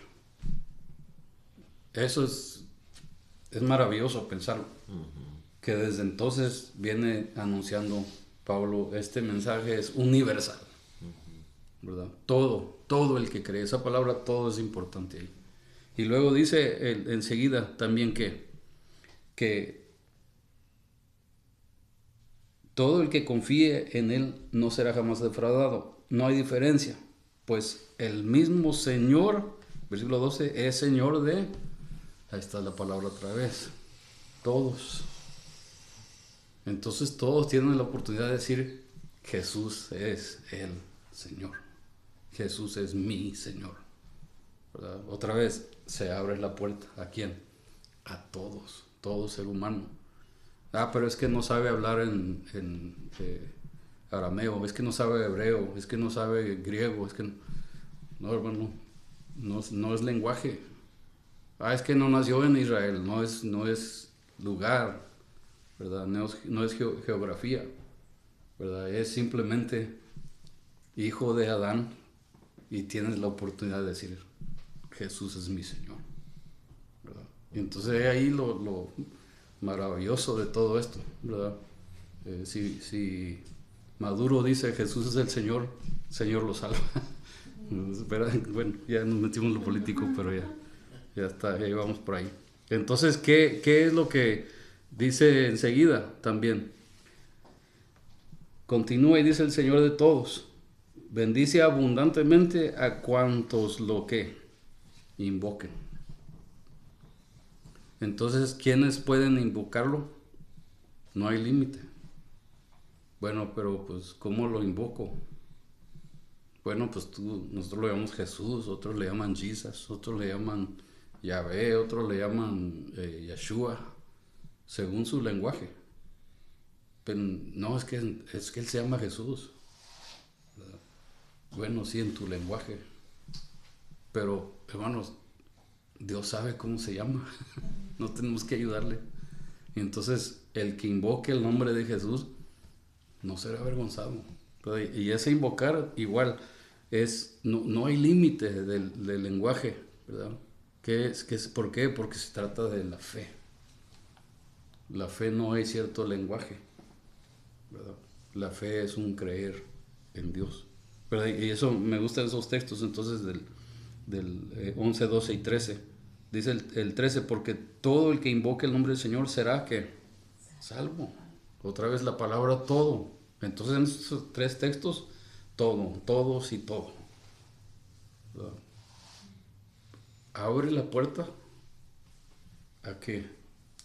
Eso es maravilloso pensarlo. Que desde entonces viene anunciando Pablo, este mensaje es universal, ¿verdad? Todo el que cree, esa palabra todo es importante ahí. Y luego dice enseguida también que todo el que confíe en Él no será jamás defraudado. No hay diferencia, pues el mismo Señor, versículo 12, es Señor de, ahí está la palabra otra vez, todos. Entonces todos tienen la oportunidad de decir, Jesús es el Señor. Jesús es mi Señor. ¿Verdad? Otra vez se abre la puerta. ¿A quién? A todos, todo ser humano. Pero es que no sabe hablar en arameo, es que no sabe hebreo, es que no sabe griego, es que no, hermano, no es lenguaje. Es que no nació en Israel, no es lugar, ¿verdad? No es geografía, ¿verdad? Es simplemente hijo de Adán y tienes la oportunidad de decir, Jesús es mi Señor, ¿verdad? Y entonces ahí lo maravilloso de todo esto, ¿verdad? Si Maduro dice Jesús es el Señor lo salva. Bueno, ya nos metimos en lo político, pero ya está, ya vamos por ahí. Entonces, ¿qué es lo que dice enseguida también? Continúa y dice el Señor de todos, bendice abundantemente a cuantos lo que invoquen. Entonces, ¿quiénes pueden invocarlo? No hay límite. Bueno, pero pues, ¿cómo lo invoco? Bueno, pues nosotros lo llamamos Jesús, otros le llaman Jesus, otros le llaman Yahvé, otros le llaman Yeshua, según su lenguaje. Pero no, es que él se llama Jesús. Bueno, sí, en tu lenguaje. Pero, hermanos, Dios sabe cómo se llama. No tenemos que ayudarle. Y entonces, el que invoque el nombre de Jesús no será avergonzado. Y ese invocar igual no hay límite del lenguaje, ¿verdad? ¿Por qué? Porque se trata de la fe. La fe no hay cierto lenguaje, ¿verdad? La fe es un creer en Dios, ¿verdad? Y eso, me gustan esos textos entonces del 11, 12 y 13. Dice el 13, porque todo el que invoque el nombre del Señor será que salvo. Otra vez la palabra todo. Entonces en estos tres textos, todo, todos y todo. ¿Verdad? Abre la puerta a que,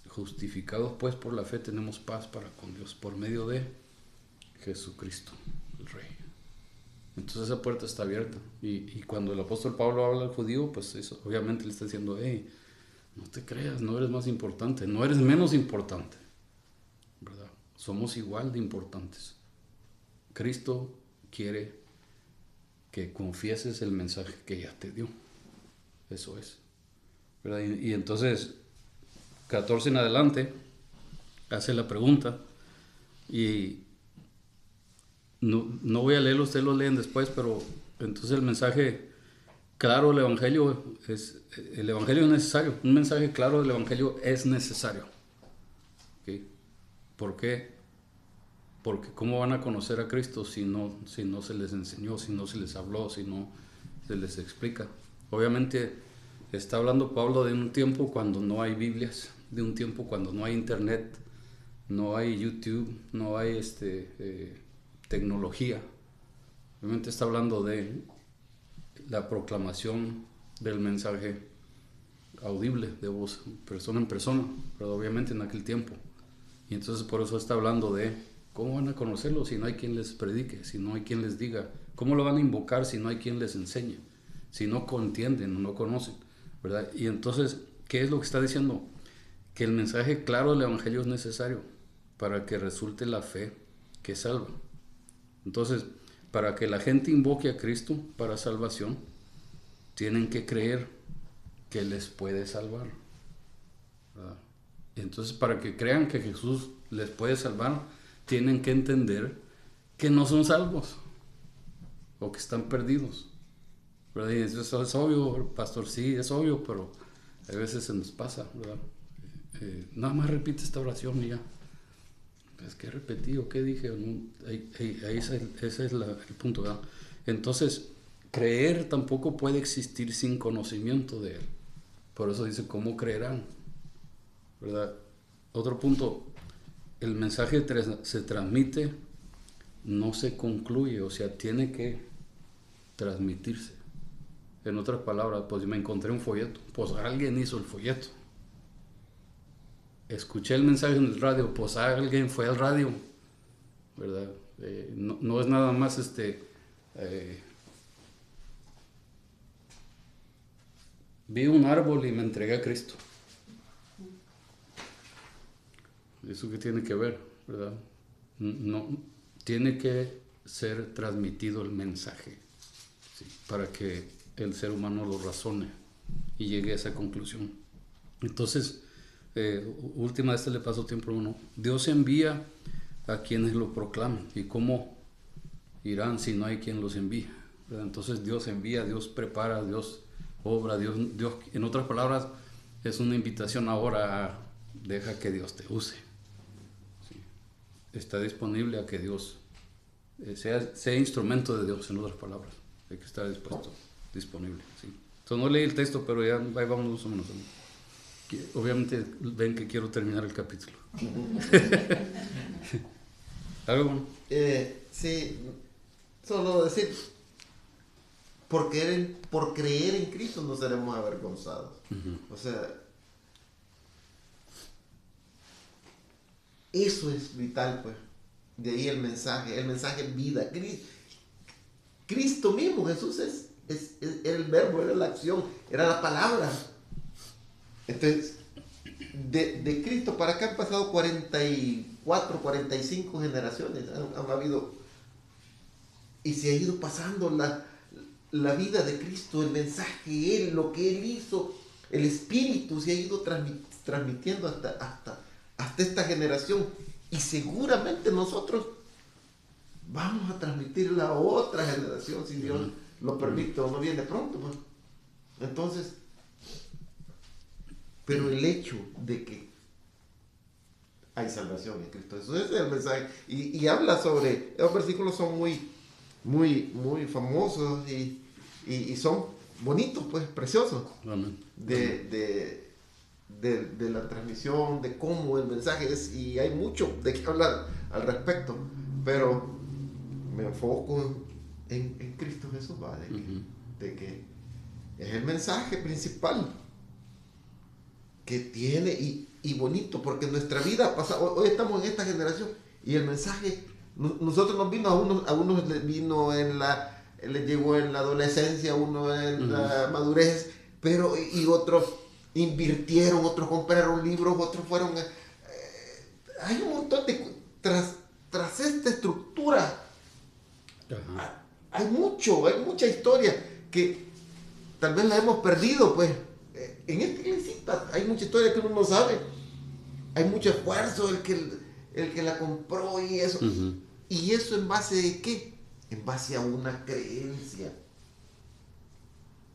justificados pues por la fe, tenemos paz para con Dios por medio de Jesucristo, el Rey. Entonces esa puerta está abierta. Y cuando el apóstol Pablo habla al judío, pues eso, obviamente le está diciendo, hey, no te creas, no eres más importante, no eres menos importante, ¿verdad? Somos igual de importantes. Cristo quiere que confieses el mensaje que ya te dio. Eso es, ¿verdad? Y entonces, 14 en adelante, hace la pregunta y no voy a leerlo, ustedes lo leen después, pero entonces el mensaje claro del Evangelio el Evangelio es necesario. Un mensaje claro del Evangelio es necesario. ¿Okay? ¿Por qué? Porque ¿cómo van a conocer a Cristo si no se les enseñó, si no se les habló, si no se les explica? Obviamente está hablando Pablo de un tiempo cuando no hay Biblias, de un tiempo cuando no hay internet, no hay YouTube, no hay tecnología. Obviamente está hablando de la proclamación del mensaje audible de voz, persona en persona, pero obviamente en aquel tiempo. Y entonces por eso está hablando de cómo van a conocerlo si no hay quien les predique, si no hay quien les diga, cómo lo van a invocar si no hay quien les enseñe, si no entienden o no conocen, ¿verdad? Y entonces, ¿qué es lo que está diciendo? Que el mensaje claro del Evangelio es necesario para que resulte la fe que salva. Entonces, para que la gente invoque a Cristo para salvación, tienen que creer que les puede salvar, ¿verdad? Entonces, para que crean que Jesús les puede salvar, tienen que entender que no son salvos o que están perdidos, ¿verdad? Y eso es obvio, pastor, sí, es obvio, pero a veces se nos pasa, ¿verdad? Nada más repite esta oración y ya. Es que repetí o qué dije. Ese es el punto, ¿verdad? Entonces, creer tampoco puede existir sin conocimiento de Él. Por eso dice, ¿cómo creerán? ¿Verdad? Otro punto, el mensaje se transmite, no se concluye, o sea, tiene que transmitirse. En otras palabras, pues me encontré un folleto, pues alguien hizo el folleto, escuché el mensaje en el radio, pues alguien fue al radio, ¿verdad? No es nada más vi un árbol y me entregué a Cristo. ¿Eso qué tiene que ver, verdad? No, tiene que ser transmitido el mensaje, ¿sí? Para que el ser humano lo razone y llegue a esa conclusión. Entonces, última vez le pasó tiempo a uno. Dios envía a quienes lo proclaman. ¿Y cómo irán si no hay quien los envía? ¿Verdad? Entonces Dios envía, Dios prepara, Dios obra, Dios, en otras palabras, es una invitación ahora a deja que Dios te use. ¿Sí? Está disponible a que Dios sea instrumento de Dios, en otras palabras. Hay que estar dispuesto, disponible. ¿Sí? Entonces no leí el texto, pero ya ahí vamos más o menos. Obviamente ven que quiero terminar el capítulo. ¿Algo bueno? Sí, solo decir, por creer en Cristo no seremos avergonzados. O sea, eso es vital, pues. De ahí el mensaje vida. Cristo mismo, Jesús era el verbo, era la acción, era la palabra. Entonces, de Cristo para acá han pasado 44, 45 generaciones, han habido, y se ha ido pasando la vida de Cristo, el mensaje, Él, lo que Él hizo, el Espíritu se ha ido transmitiendo hasta esta generación, y seguramente nosotros vamos a transmitirla a otra generación, si Dios lo permite o no viene pronto, pues. Entonces, pero el hecho de que hay salvación en Cristo, eso es el mensaje. Y habla sobre, los versículos son muy famosos y son bonitos, pues, preciosos. Amén. De la transmisión, de cómo el mensaje es, y hay mucho de qué hablar al respecto, pero me enfoco en Cristo Jesús, ¿va? De que es el mensaje principal que tiene, y bonito, porque nuestra vida ha pasado, hoy estamos en esta generación, y el mensaje, nosotros nos vino, a unos les vino les llegó en la adolescencia, uno en la madurez, pero, y otros invirtieron, otros compraron libros, otros fueron, hay un montón de, tras esta estructura, hay mucha historia que tal vez la hemos perdido, pues. En esta iglesia hay mucha historia que uno no sabe. Hay mucho esfuerzo, el que la compró y eso. ¿Y eso en base de qué? En base a una creencia.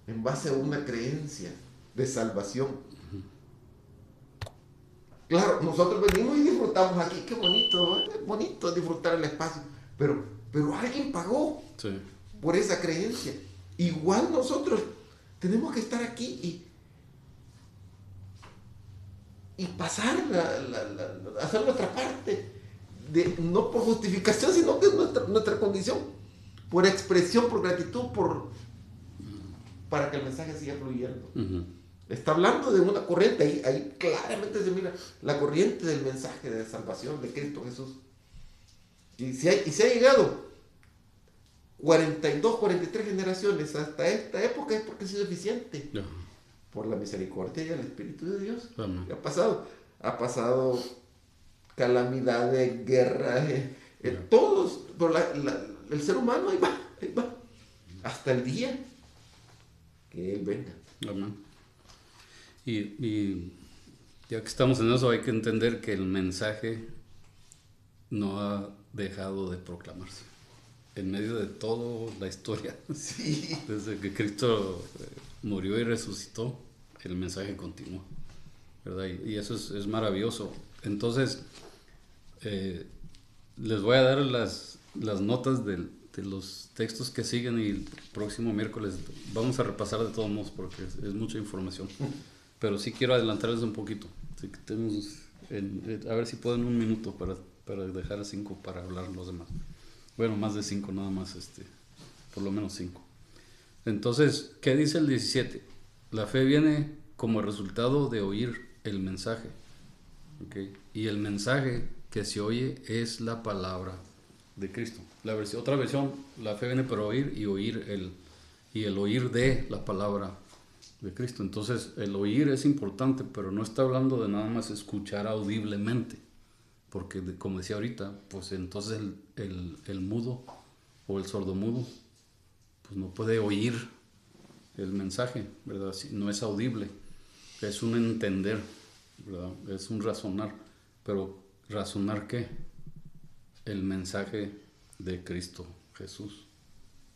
En base a una creencia de salvación. Claro, nosotros venimos y disfrutamos aquí. Qué bonito, ¿eh? Es bonito disfrutar el espacio. Pero alguien pagó por esa creencia. Igual nosotros tenemos que estar aquí y pasar, hacer nuestra parte, no por justificación, sino que es nuestra condición, por expresión, por gratitud, para que el mensaje siga fluyendo. Está hablando de una corriente, ahí claramente se mira la corriente del mensaje de salvación de Cristo Jesús. Y se ha llegado 42, 43 generaciones hasta esta época, es porque ha sido eficiente. Por la misericordia y el Espíritu de Dios. Ha pasado calamidades, guerras, todos, pero el ser humano ahí va, hasta el día que Él venga. Amén. Y ya que estamos en eso, hay que entender que el mensaje no ha dejado de proclamarse en medio de toda la historia. Sí. Desde que Cristo murió y resucitó, el mensaje continúa, ¿verdad? Y eso es maravilloso. Entonces, les voy a dar las notas de los textos que siguen, y el próximo miércoles vamos a repasar de todos modos porque es mucha información. Pero sí quiero adelantarles un poquito. Así que tenemos, a ver si pueden un minuto para dejar a 5 para hablar los demás. Bueno, más de 5 nada más, por lo menos 5. Entonces, ¿qué dice el 17? La fe viene como resultado de oír el mensaje, ¿ok? Y el mensaje que se oye es la palabra de Cristo. Otra versión, la fe viene por oír y el oír de la palabra de Cristo. Entonces el oír es importante, pero no está hablando de nada más escuchar audiblemente, porque como decía ahorita, pues entonces el mudo o el sordomudo pues no puede oír el mensaje, ¿verdad? No es audible, es un entender, ¿verdad? Es un razonar, pero ¿razonar qué? El mensaje de Cristo Jesús,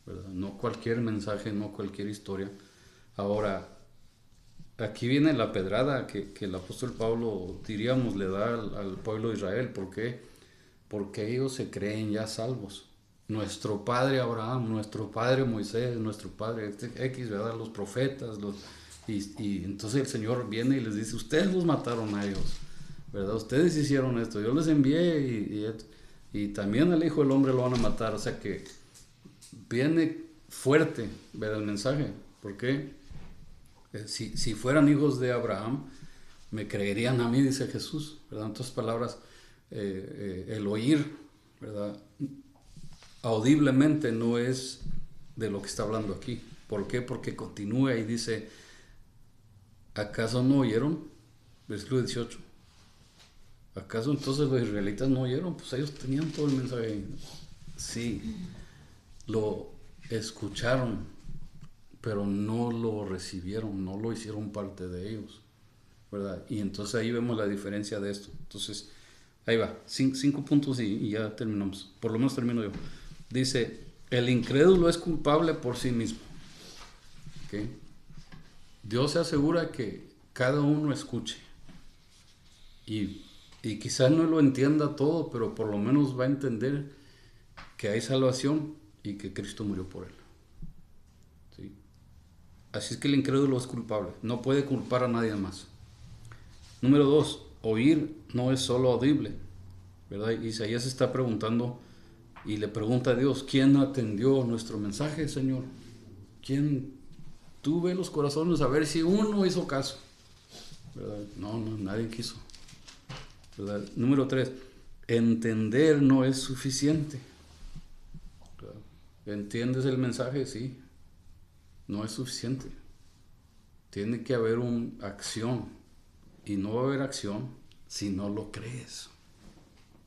¿verdad? No cualquier mensaje, no cualquier historia. Ahora, aquí viene la pedrada que el apóstol Pablo, diríamos, le da al pueblo de Israel. ¿Por qué? Porque ellos se creen ya salvos. Nuestro padre Abraham, nuestro padre Moisés, nuestro padre X, ¿verdad? Los profetas, y entonces el Señor viene y les dice, ustedes los mataron a ellos, ¿verdad? Ustedes hicieron esto, yo les envié y también al Hijo del Hombre lo van a matar. O sea que viene fuerte, ¿verdad? El mensaje. ¿Por qué? Si fueran hijos de Abraham, me creerían a mí, dice Jesús, ¿verdad? En otras palabras, el oír, ¿verdad? Audiblemente no es de lo que está hablando aquí. ¿Por qué? Porque continúa y dice, ¿acaso no oyeron? Versículo 18. ¿Acaso entonces los israelitas no oyeron? Pues ellos tenían todo el mensaje. Sí, lo escucharon, pero no lo recibieron, no lo hicieron parte de ellos, ¿verdad? Y entonces ahí vemos la diferencia de esto. Entonces, ahí va, 5 puntos y ya terminamos. Por lo menos termino yo. Dice, el incrédulo es culpable por sí mismo. ¿Okay? Dios se asegura que cada uno escuche. Y quizás no lo entienda todo, pero por lo menos va a entender que hay salvación y que Cristo murió por él. ¿Sí? Así es que el incrédulo es culpable. No puede culpar a nadie más. Número 2, oír no es solo audible, ¿verdad? Isaías está preguntando y le pregunta a Dios, ¿quién atendió nuestro mensaje, Señor? ¿Quién? Tú ves los corazones a ver si uno hizo caso, ¿verdad? No, nadie quiso, ¿verdad? Número 3, entender no es suficiente, ¿verdad? ¿Entiendes el mensaje? Sí, no es suficiente. Tiene que haber una acción, y no va a haber acción si no lo crees.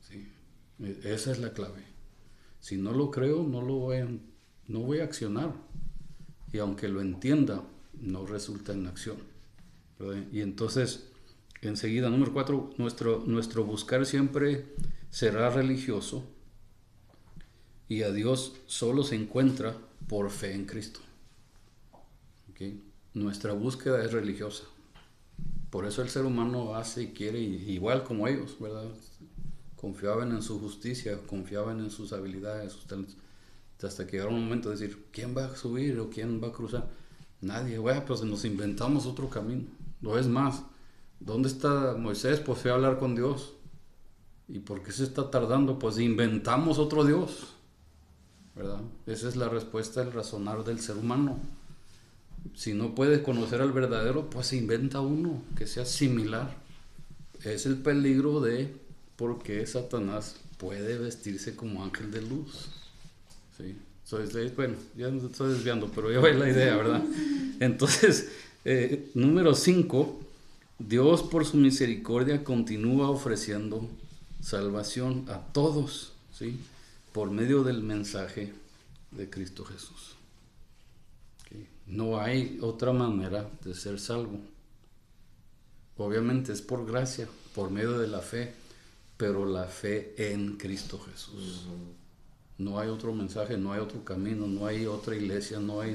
¿Sí? Esa es la clave. Si no lo creo, no voy a accionar. Y aunque lo entienda, no resulta en acción, ¿verdad? Y entonces, enseguida, número 4, nuestro buscar siempre será religioso, y a Dios solo se encuentra por fe en Cristo. ¿Okay? Nuestra búsqueda es religiosa. Por eso el ser humano hace y quiere, igual como ellos, ¿verdad? Confiaban en su justicia, confiaban en sus habilidades, sus talentos, hasta que llegó un momento de decir, ¿quién va a subir o quién va a cruzar? Nadie. Bueno, pues nos inventamos otro camino. No es más, ¿dónde está Moisés? Pues fue a hablar con Dios. ¿Y por qué se está tardando? Pues inventamos otro Dios, ¿verdad? Esa es la respuesta del razonar del ser humano. Si no puede conocer al verdadero, pues se inventa uno que sea similar. Es el peligro de por qué Satanás puede vestirse como ángel de luz. ¿Sí? Bueno, ya me estoy desviando, pero ya va la idea, ¿verdad? Entonces, número 5, Dios por su misericordia continúa ofreciendo salvación a todos, ¿sí? Por medio del mensaje de Cristo Jesús. ¿Okay? No hay otra manera de ser salvo. Obviamente es por gracia, por medio de la fe, pero la fe en Cristo Jesús. No hay otro mensaje, no hay otro camino, no hay otra iglesia, no hay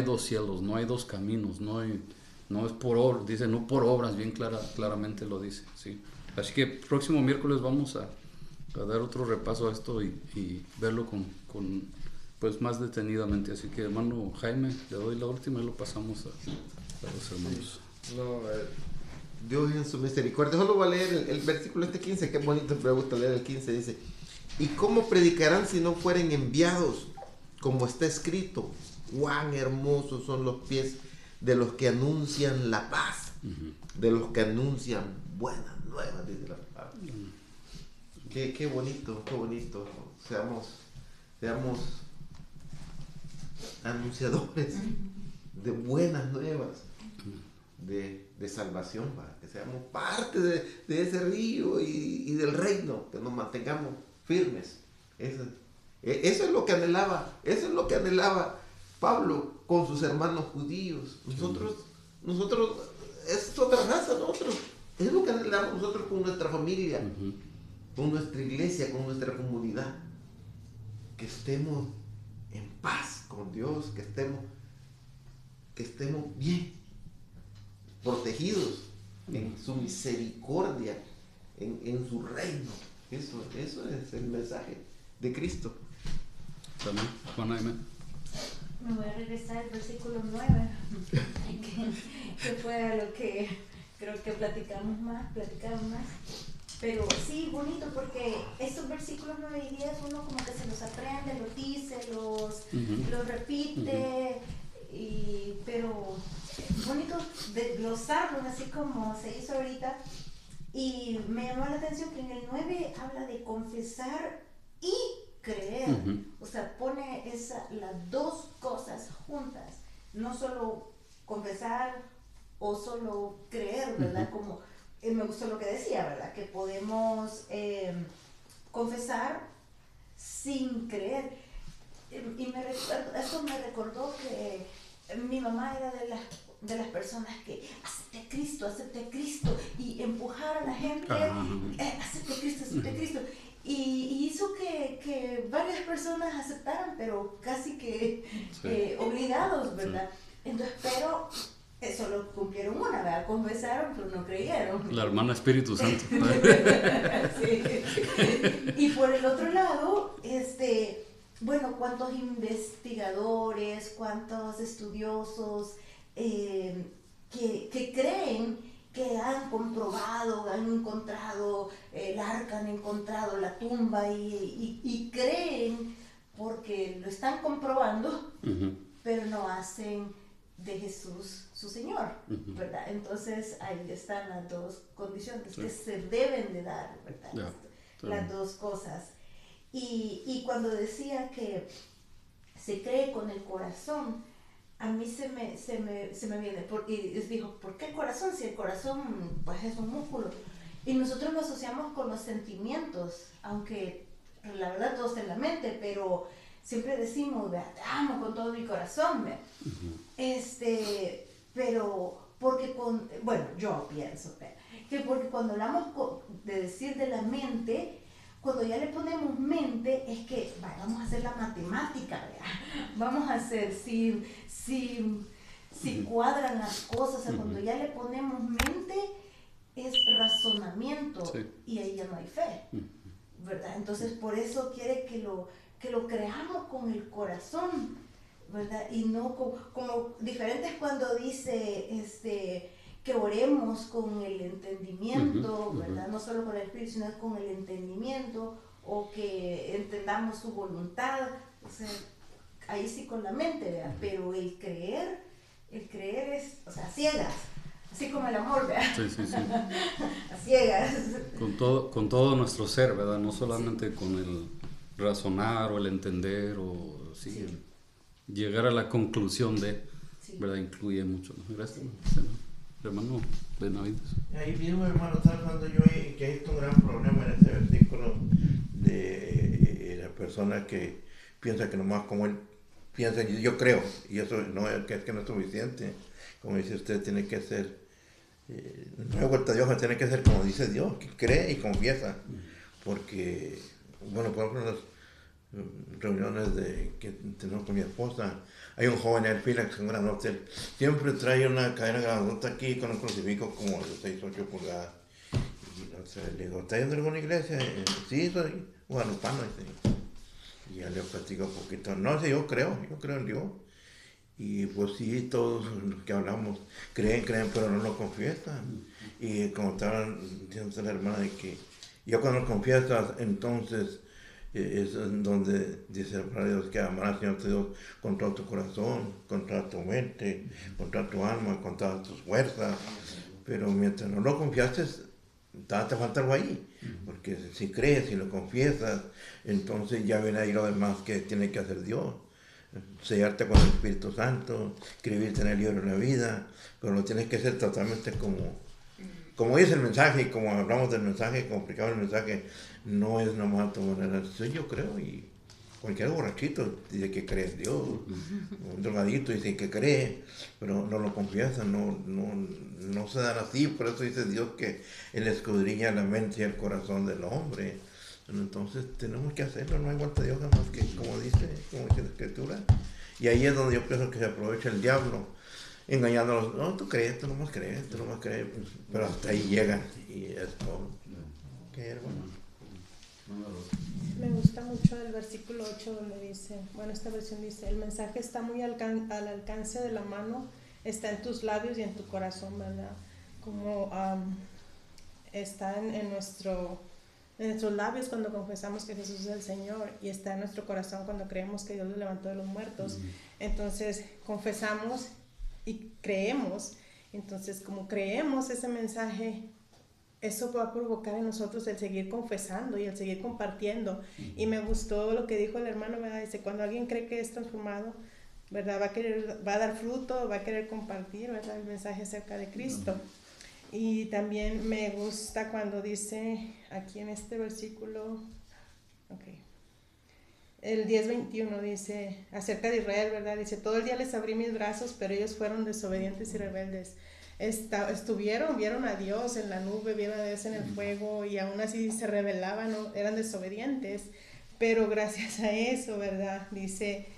dos cielos, no hay dos caminos, no es por obras, dice no por obras, bien claramente lo dice, ¿sí? Así que próximo miércoles vamos a dar otro repaso a esto y verlo con pues más detenidamente. Así que hermano Jaime, le doy la última y lo pasamos a los hermanos. Dios en su misericordia. Solo voy a leer el versículo 15, que bonito, me gusta leer el 15, dice, ¿y cómo predicarán si no fueren enviados? Como está escrito, cuán hermosos son los pies de los que anuncian la paz, de los que anuncian buenas nuevas, dice la palabra. Qué bonito, qué bonito. Seamos anunciadores de buenas nuevas, de salvación, para que seamos parte de ese río y del reino, que nos mantengamos firmes. Eso es lo que anhelaba Pablo con sus hermanos judíos. Nosotros es otra raza, nosotros. Es lo que anhelamos nosotros con nuestra familia, con nuestra iglesia, con nuestra comunidad. Que estemos en paz con Dios, que estemos bien, protegidos en su misericordia, en su reino. Eso es el mensaje de Cristo. También, Juana, amén. Me voy a regresar al versículo 9, que fue a lo que creo que platicamos más. Pero sí, bonito, porque estos versículos 9 y 10 uno como que se los aprende, los dice, los repite, pero bonito desglosarlos así como se hizo ahorita. Y me llamó la atención que en el 9 habla de confesar y creer. O sea, pone las dos cosas juntas. No solo confesar o solo creer, ¿verdad? Como me gustó lo que decía, ¿verdad? Que podemos confesar sin creer. Y eso me recordó que mi mamá era de las personas que acepte a Cristo y empujar a la gente, acepte a Cristo. Y hizo que varias personas aceptaran, pero casi que obligados, ¿verdad? Entonces, pero solo cumplieron una, ¿verdad? Confesaron, pero no creyeron. La hermana Espíritu Santo. Sí. Y por el otro lado, bueno, cuántos investigadores, cuántos estudiosos que creen que han comprobado, han encontrado el arca, han encontrado la tumba y creen porque lo están comprobando, pero no hacen de Jesús su Señor, ¿verdad? Entonces ahí están las dos condiciones que se deben de dar, ¿verdad? Las dos cosas. Y cuando decía que se cree con el corazón, a mí se me viene, y dijo, ¿por qué el corazón? Si el corazón pues es un músculo. Y nosotros lo asociamos con los sentimientos, aunque la verdad todo está en la mente, pero siempre decimos, te amo con todo mi corazón, pero porque bueno, yo pienso que porque cuando hablamos de decir de la mente, cuando ya le ponemos mente, es que vamos a hacer la matemática, ¿verdad? Vamos a hacer si cuadran las cosas, o sea, cuando ya le ponemos mente, es razonamiento, y ahí ya no hay fe, ¿verdad? Entonces, por eso quiere que lo creamos con el corazón, ¿verdad? Y no como diferente es cuando dice, que oremos con el entendimiento, ¿verdad? No solo con el espíritu, sino con el entendimiento, o que entendamos su voluntad, o sea, ahí sí con la mente, ¿verdad? Pero el creer es, o sea, a ciegas, así como el amor, ¿verdad? Sí. A ciegas. Con todo nuestro ser, ¿verdad? No solamente con el razonar o el entender o el llegar a la conclusión de, ¿verdad? Incluye mucho, ¿no? Gracias, hermano Benavides. Ahí mismo, hermano, estaba hablando yo que hay un gran problema en este versículo de la persona que piensa que nomás como él piensa, yo creo, y eso no es que no es suficiente. Como dice usted, tiene que ser, no hay vuelta de hoja, tiene que ser como dice Dios, que cree y confiesa. Porque, bueno, por ejemplo, en las reuniones que tenemos con mi esposa, hay un joven en el fila que es un granote, siempre trae una cadena grandota aquí con un crucifijo como de 6 o 8 pulgadas. Y no sé, le digo, ¿está yendo a alguna iglesia? Sí, soy guadalupano. Y ya le platico un poquito. No sé, yo creo en Dios. Y pues sí, todos los que hablamos creen, pero no lo confiesan. Y como estaban diciendo la hermana, de que ya cuando lo confiesas, entonces es donde dice la palabra de Dios que amarás al Señor tu Dios con todo tu corazón, con toda tu mente, con toda tu alma, con todas tus fuerzas. Pero mientras no lo confiaste, te falta algo ahí. Porque si crees, si lo confiesas, entonces ya viene ahí lo demás que tiene que hacer Dios. Sellarte con el Espíritu Santo, escribirte en el libro de la vida, pero lo tienes que hacer totalmente como dice el mensaje, y como hablamos del mensaje, como explicaba el mensaje, no es nomás tu manera. Sí, yo creo, y cualquier borrachito dice que cree en Dios, un drogadito dice que cree, pero no lo confiesa, no se dan así. Por eso dice Dios que Él escudriña la mente y el corazón del hombre. Entonces tenemos que hacerlo, no hay vuelta de hoja más que como dice la Escritura. Y ahí es donde yo pienso que se aprovecha el diablo, engañándolos. No, tú nomás crees, pero hasta ahí llegan y es todo. ¿Qué, hermano? Me gusta mucho el versículo 8 donde dice, bueno, esta versión dice, el mensaje está muy al alcance de la mano, está en tus labios y en tu corazón, ¿verdad? Como está en nuestros labios cuando confesamos que Jesús es el Señor, y está en nuestro corazón cuando creemos que Dios lo levantó de los muertos. Entonces confesamos y creemos. Entonces, como creemos ese mensaje, eso va a provocar en nosotros el seguir confesando y el seguir compartiendo. Y me gustó lo que dijo el hermano, ¿verdad? Dice, cuando alguien cree que es transformado, ¿verdad? Va a dar fruto, va a querer compartir, ¿verdad? El mensaje acerca de Cristo. Y también me gusta cuando dice aquí en este versículo, el 10:21 dice acerca de Israel, ¿verdad? Dice, todo el día les abrí mis brazos, pero ellos fueron desobedientes y rebeldes. Vieron a Dios en la nube, vieron a Dios en el fuego, y aún así se rebelaban, ¿no? Eran desobedientes. Pero gracias a eso, ¿verdad? Dice,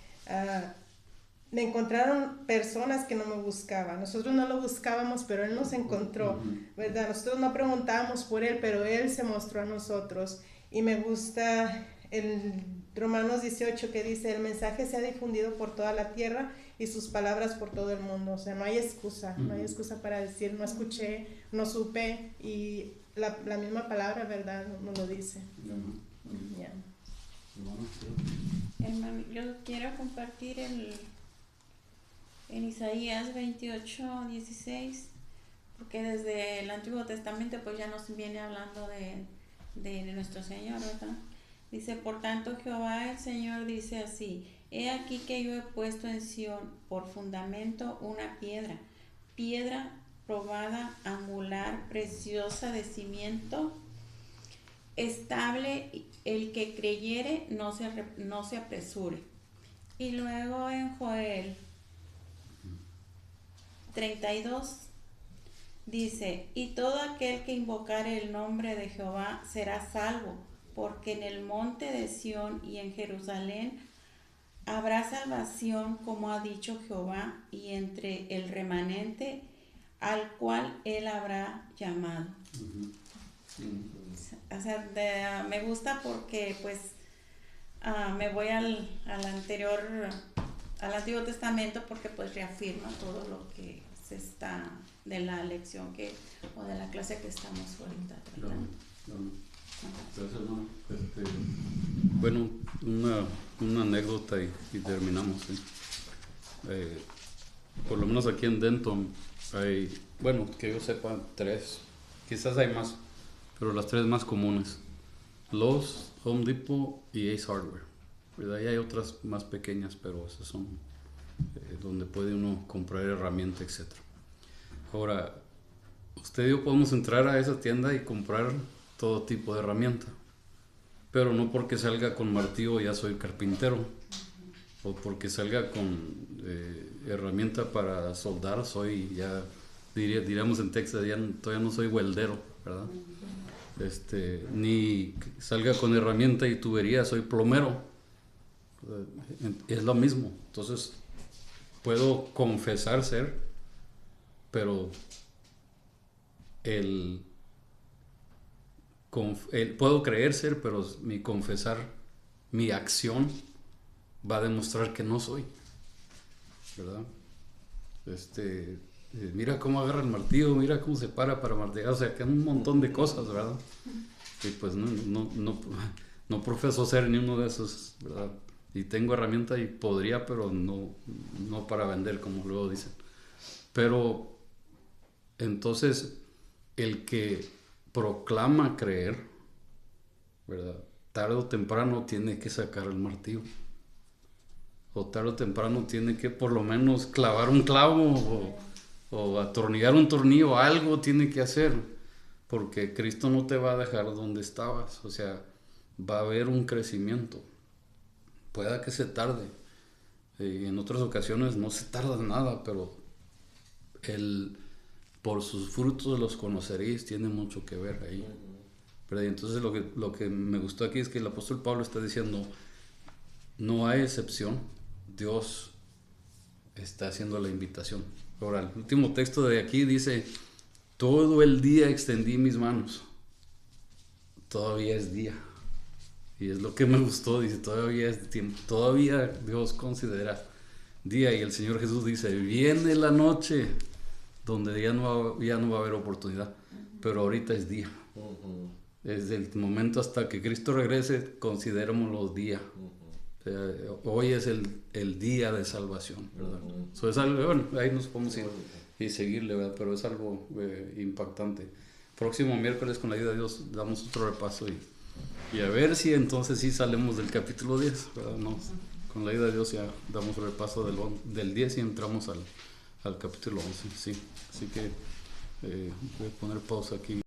me encontraron personas que no me buscaban. Nosotros no lo buscábamos, pero Él nos encontró, ¿verdad? Nosotros no preguntábamos por Él, pero Él se mostró a nosotros. Y me gusta el Romanos 18 que dice, el mensaje se ha difundido por toda la tierra y sus palabras por todo el mundo. O sea, no hay excusa para decir, no escuché, no supe, y la misma palabra, ¿verdad? Nos lo dice. Yeah. Hermano, yo quiero compartir en Isaías 28:16, porque desde el Antiguo Testamento pues ya nos viene hablando de nuestro Señor, ¿verdad? Dice, por tanto Jehová el Señor dice así, he aquí que yo he puesto en Sión por fundamento una piedra probada, angular, preciosa de cimiento, estable, el que creyere no se apresure. Y luego en Joel 32 dice, y todo aquel que invocare el nombre de Jehová será salvo, porque en el monte de Sión y en Jerusalén habrá salvación, como ha dicho Jehová, y entre el remanente al cual él habrá llamado. O sea, me gusta porque pues me voy al Antiguo Testamento, porque pues reafirma todo lo que se está de la lección o de la clase que estamos ahorita tratando. Gracias, hermano. Bueno, una anécdota y terminamos. ¿Sí? Por lo menos aquí en Denton hay, bueno, que yo sepa, 3, quizás hay más, pero las 3 más comunes: Lowe's, Home Depot y Ace Hardware, ¿verdad? Y hay otras más pequeñas, pero esas son donde puede uno comprar herramientas, etc. Ahora, usted y yo podemos entrar a esa tienda y comprar todo tipo de herramienta, pero no porque salga con martillo ya soy carpintero, o porque salga con herramienta para soldar soy, ya diríamos en Texas, todavía no soy weldero, ¿verdad? Ni salga con herramienta y tubería soy plomero, es lo mismo. Entonces puedo confesar ser, pero puedo creer ser, pero mi confesar, mi acción va a demostrar que no soy, ¿verdad? Mira cómo agarra el martillo, mira cómo se para martillar, o sea, que hay un montón de cosas, ¿verdad? Y pues no profeso ser ni uno de esos, ¿verdad? Y tengo herramienta y podría, pero no para vender, como luego dicen. Pero Entonces, el que proclama creer, ¿verdad? Tarde o temprano tiene que sacar el martillo. O tarde o temprano tiene que por lo menos clavar un clavo o atornillar un tornillo, algo tiene que hacer. Porque Cristo no te va a dejar donde estabas. O sea, va a haber un crecimiento. Pueda que se tarde. En otras ocasiones no se tarda nada, pero por sus frutos los conoceréis, tiene mucho que ver ahí. ¿Verdad? Y entonces lo que me gustó aquí es que el apóstol Pablo está diciendo, no hay excepción, Dios está haciendo la invitación. Ahora, el último texto de aquí dice, todo el día extendí mis manos, todavía es día. Y es lo que me gustó, dice, todavía es tiempo, todavía Dios considera día. Y el Señor Jesús dice, viene la noche donde ya no va a haber oportunidad, pero ahorita es día. Desde el momento hasta que Cristo regrese, consideremos los días. O sea, hoy es el día de salvación, ¿verdad? So, es algo, bueno, ahí nos podemos ir y seguirle, ¿verdad? Pero es algo impactante. Próximo miércoles, con la ayuda de Dios, damos otro repaso y a ver si entonces sí salimos del capítulo 10, ¿verdad? No, con la ayuda de Dios ya damos un repaso del 10 y entramos al capítulo 11, sí. Así que voy a poner pausa aquí.